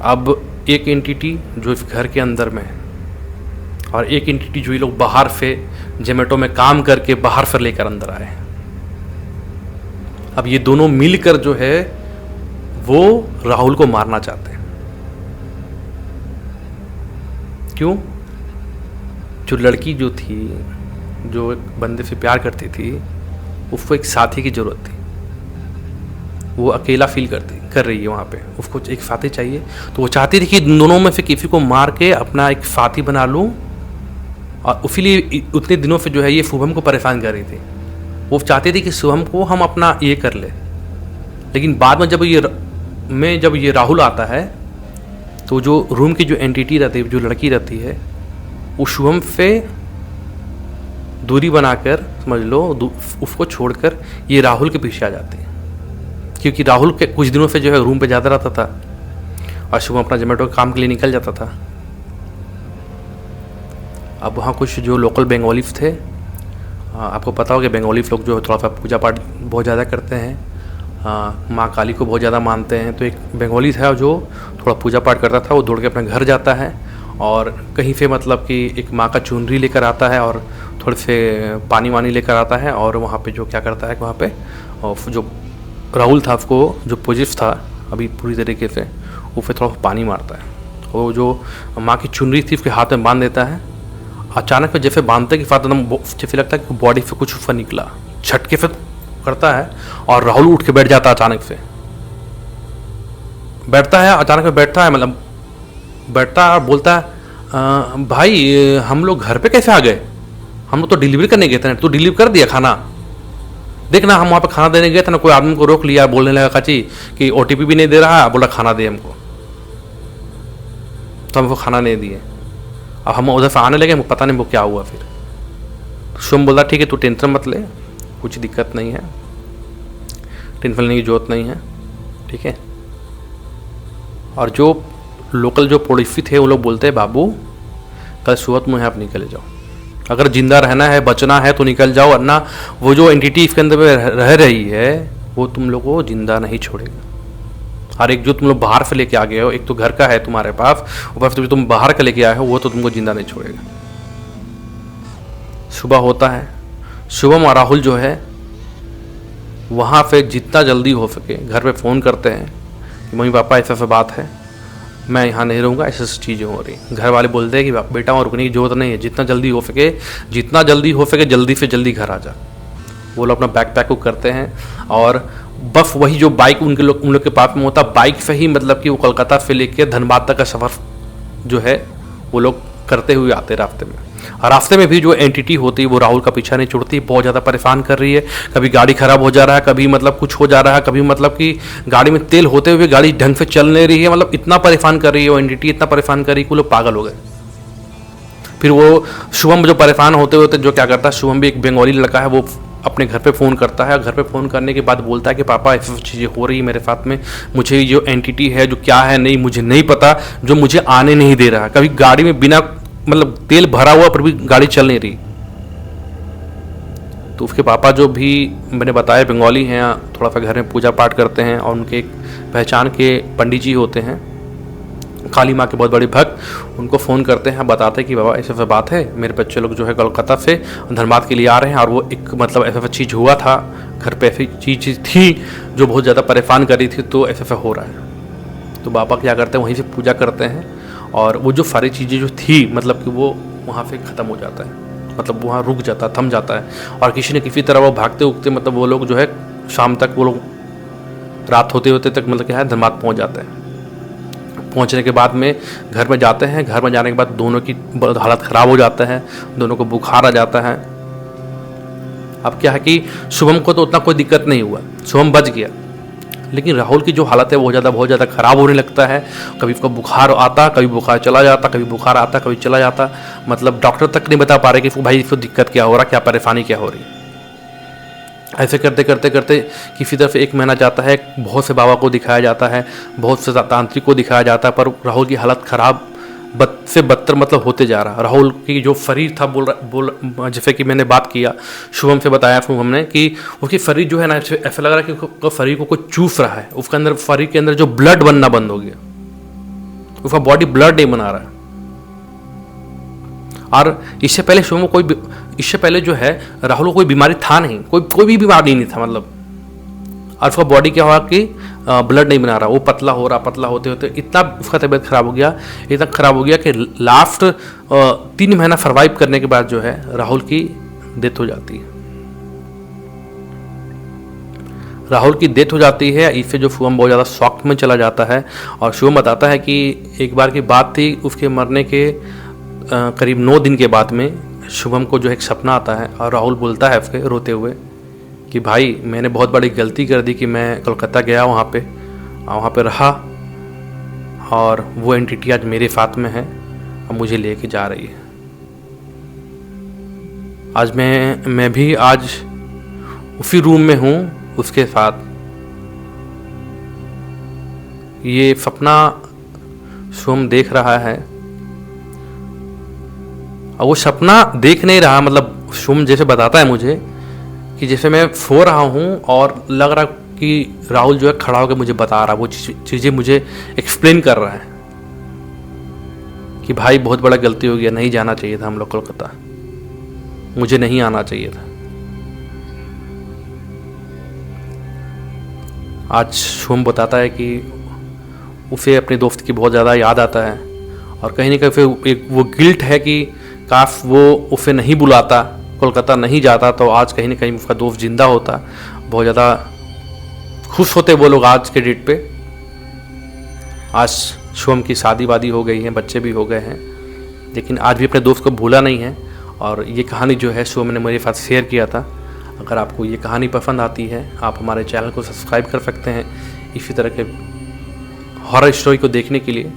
अब एक एंटिटी जो इस घर के अंदर में है, और एक एंटिटी जो ये लोग बाहर से जोमेटो में काम करके बाहर से लेकर अंदर आए हैं। अब ये दोनों मिलकर जो है वो राहुल को मारना चाहते हैं। क्यों? जो लड़की जो थी, जो एक बंदे से प्यार करती थी, उसको एक साथी की ज़रूरत थी। वो अकेला फील कर रही है वहाँ पे, उसको एक साथी चाहिए। तो वो चाहती थी कि दोनों में से किसी को मार के अपना एक साथी बना लूँ, और इसीलिए उतने दिनों से जो है ये शुभम को परेशान कर रही थी। वो चाहती थी कि शुभम को हम अपना ये कर ले। लेकिन बाद में जब ये राहुल आता है, तो जो रूम की जो एंटिटी रहती है, जो लड़की रहती है, वो शुभम से दूरी बनाकर, समझ लो उसको छोड़कर ये राहुल के पीछे आ जाती है। क्योंकि राहुल के कुछ दिनों से जो है रूम पे ज़्यादा रहता था, और शुभम अपना जोमेटो के काम के लिए निकल जाता था। अब वहाँ कुछ जो लोकल बंगालीज थे, आपको पता हो कि बंगाली लोग जो है थोड़ा सा पूजा पाठ बहुत ज़्यादा करते हैं, माँ काली को बहुत ज़्यादा मानते हैं। तो एक बंगाली था जो थोड़ा पूजा पाठ करता था, वो दौड़ के अपने घर जाता है, और कहीं से मतलब कि एक माँ का चुनरी लेकर आता है, और थोड़े से पानी वानी लेकर आता है, और वहाँ पे जो क्या करता है, वहाँ पे और जो राहुल था उसको जो पॉजिटिव था अभी पूरी तरीके से, वो फिर थोड़ा पानी मारता है। वो जो माँ की चुनरी थी उसके हाथ में बांध देता है। अचानक में जैसे बांधते के साथ एकदम जैसे लगता है कि बॉडी से कुछ ऊपर निकला, झटके से करता है, और राहुल उठ के बैठ जाता है अचानक से। बैठता है, अचानक में बैठता है, मतलब बैठता है और बोलता है भाई हम लोग घर पे कैसे आ गए, हम लोग तो डिलीवरी करने गए थे ना, तो डिलीवर कर दिया खाना, देखना हम वहाँ पे खाना देने गए थे ना, कोई आदमी को रोक लिया, बोलने लगा काची कि OTP भी नहीं दे रहा, बोला खाना दे हमको, तो हमको खाना नहीं दिए। अब हम उधर से आने लगे, हमको पता नहीं वो क्या हुआ। फिर तो शुभम बोला ठीक है तू टेंशन मत ले, कुछ दिक्कत नहीं है, टेंशन लेने की जरूरत नहीं है, ठीक है। और जो लोकल जो पड़ोसी थे वो लोग बोलते हैं बाबू कल सुबह तुम यहाँ पर निकले जाओ, अगर जिंदा रहना है, बचना है तो निकल जाओ, वरना वो जो एंटिटी इसके अंदर में रह रही है वो तुम लोग को जिंदा नहीं छोड़ेगा। और एक जो तुम लोग बाहर से लेके आ गए हो, एक तो घर का है तुम्हारे पास, ऊपर से तुम बाहर का लेके आए हो, वो तो तुमको जिंदा नहीं छोड़ेगा। सुबह होता है, शुभम और राहुल जो है वहाँ पे जितना जल्दी हो सके घर पे फ़ोन करते हैं कि मम्मी पापा ऐसा बात है, मैं यहाँ नहीं रहूँगा, ऐसी चीज़ें हो रही। घर वाले बोलते हैं कि बेटा वहाँ रुकने की जरूरत नहीं है, जितना जल्दी हो सके जल्दी से जल्दी घर आ जा। वो लोग अपना बैग पैक करते हैं और बस वही जो बाइक उन लोग के पास में होता, बाइक से ही मतलब कि वो कोलकाता से लेके धनबाद तक का सफ़र जो है वो लोग करते हुए आते रास्ते में। और रास्ते में भी जो एंटिटी होती है वो राहुल का पीछा नहीं छुड़ती, बहुत ज़्यादा परेशान कर रही है। कभी गाड़ी खराब हो जा रहा है, कभी मतलब कुछ हो जा रहा है, कभी मतलब कि गाड़ी में तेल होते हुए गाड़ी ढंग से चल नहीं रही है। मतलब इतना परेशान कर रही है वो एंटिटी, इतना परेशान कर रही है कि वो लोग पागल हो गए। फिर वो शुभम जो परेशान होते होते जो क्या करता है, शुभम भी एक बंगाली लड़का है, वो अपने घर पे फ़ोन करता है। घर पे फ़ोन करने के बाद बोलता है कि पापा ऐसी चीज़ें हो रही है मेरे साथ में, मुझे जो एंटिटी है जो क्या है नहीं मुझे नहीं पता, जो मुझे आने नहीं दे रहा। कभी गाड़ी में बिना मतलब तेल भरा हुआ पर भी गाड़ी चल नहीं रही। तो उसके पापा जो भी मैंने बताया बंगाली हैं, थोड़ा सा घर में पूजा पाठ करते हैं और उनके एक पहचान के पंडित जी होते हैं, काली माँ के बहुत बड़े भक्त, उनको फ़ोन करते हैं, बताते हैं कि बाबा ऐसे बात है, मेरे बच्चे लोग जो है कोलकाता से धनबाद के लिए आ रहे हैं और वो एक मतलब ऐसा चीज़ हुआ था, घर पे ऐसी चीज़ थी जो बहुत ज़्यादा परेशान कर रही थी, तो ऐसा हो रहा है। तो पापा क्या करते हैं, वहीं से पूजा करते हैं और वो जो सारी चीज़ें जो थी मतलब कि वो वहाँ से ख़त्म हो जाता है, मतलब वहाँ रुक जाता है, थम जाता है। और किसी न किसी तरह वो भागते उगते मतलब वो लोग जो है शाम तक वो लोग रात होते होते तक मतलब क्या है धनबाद पहुँच जाते हैं। पहुंचने के बाद में घर में जाते हैं, घर में जाने के बाद दोनों की हालत ख़राब हो जाता है, दोनों को बुखार आ जाता है। अब क्या है कि शुभम को तो उतना कोई दिक्कत नहीं हुआ, शुभम बच गया, लेकिन राहुल की जो हालत है वो बहुत ज़्यादा ख़राब होने लगता है। कभी उसका बुखार आता, कभी बुखार चला जाता, कभी बुखार आता, कभी चला जाता। मतलब डॉक्टर तक नहीं बता पा रहे कि भाई इसको दिक्कत क्या हो रहा, क्या परेशानी क्या हो रही। ऐसे करते करते करते किसी तरफ 1 महीना जाता है, बहुत से बाबा को दिखाया जाता है, बहुत से तांत्रिक को दिखाया जाता है, पर राहुल की हालत ख़राब से बदतर मतलब होते जा रहा। राहुल की जो शरीर था जैसे कि मैंने बात किया, शुभम से बताया शुभम ने कि उसकी शरीर जो है ना ऐसा लग रहा है कि उसका शरीर को कोई चूस रहा है, उसके अंदर शरीर के अंदर जो ब्लड बनना बंद हो गया, उसका बॉडी ब्लड नहीं बना रहा है। और इससे पहले शुभम को इससे पहले जो है राहुल को कोई बीमारी था नहीं, कोई भी बीमारी नहीं था मतलब। और उसका बॉडी क्या हुआ कि ब्लड नहीं बना रहा, वो पतला हो रहा, पतला होते होते इतना उसका तबीयत खराब हो गया, इतना खराब हो गया कि लास्ट 3 महीना सर्वाइव करने के बाद जो है राहुल की डेथ हो जाती है। राहुल की डेथ हो जाती है, इससे जो शुभम बहुत ज़्यादा शॉक में चला जाता है। और शुभम बताता है कि एक बार की बात थी, उसके मरने के करीब 9 दिन के बाद में शुभम को जो एक सपना आता है और राहुल बोलता है उसके रोते हुए कि भाई मैंने बहुत बड़ी गलती कर दी कि मैं कोलकाता गया, वहाँ पे रहा और वो एंटिटी आज मेरे साथ में है और मुझे लेके जा रही है। आज मैं भी आज उसी रूम में हूँ उसके साथ। ये सपना शुभम देख रहा है और वो सपना देख नहीं रहा, मतलब शुभम जैसे बताता है मुझे कि जैसे मैं सो रहा हूँ और लग रहा कि राहुल जो है खड़ा होकर मुझे बता रहा, वो चीज़ें मुझे एक्सप्लेन कर रहा है कि भाई बहुत बड़ा गलती हो गया, नहीं जाना चाहिए था हम लोग कोलकाता, मुझे नहीं आना चाहिए था। आज शुभम बताता है कि उसे अपने दोस्त की बहुत ज़्यादा याद आता है और कहीं ना कहीं फिर एक वो गिल्ट है कि काश वो उसे नहीं बुलाता, कोलकाता नहीं जाता, तो आज कहीं ना कहीं उसका दोस्त जिंदा होता। बहुत ज़्यादा खुश होते वो लोग आज के डेट पे। आज शुभम की शादी वादी हो गई है, बच्चे भी हो गए हैं, लेकिन आज भी अपने दोस्त को भूला नहीं है। और ये कहानी जो है शुभम ने मेरे साथ शेयर किया था। अगर आपको ये कहानी पसंद आती है, आप हमारे चैनल को सब्सक्राइब कर सकते हैं इसी तरह के हॉरर स्टोरी को देखने के लिए।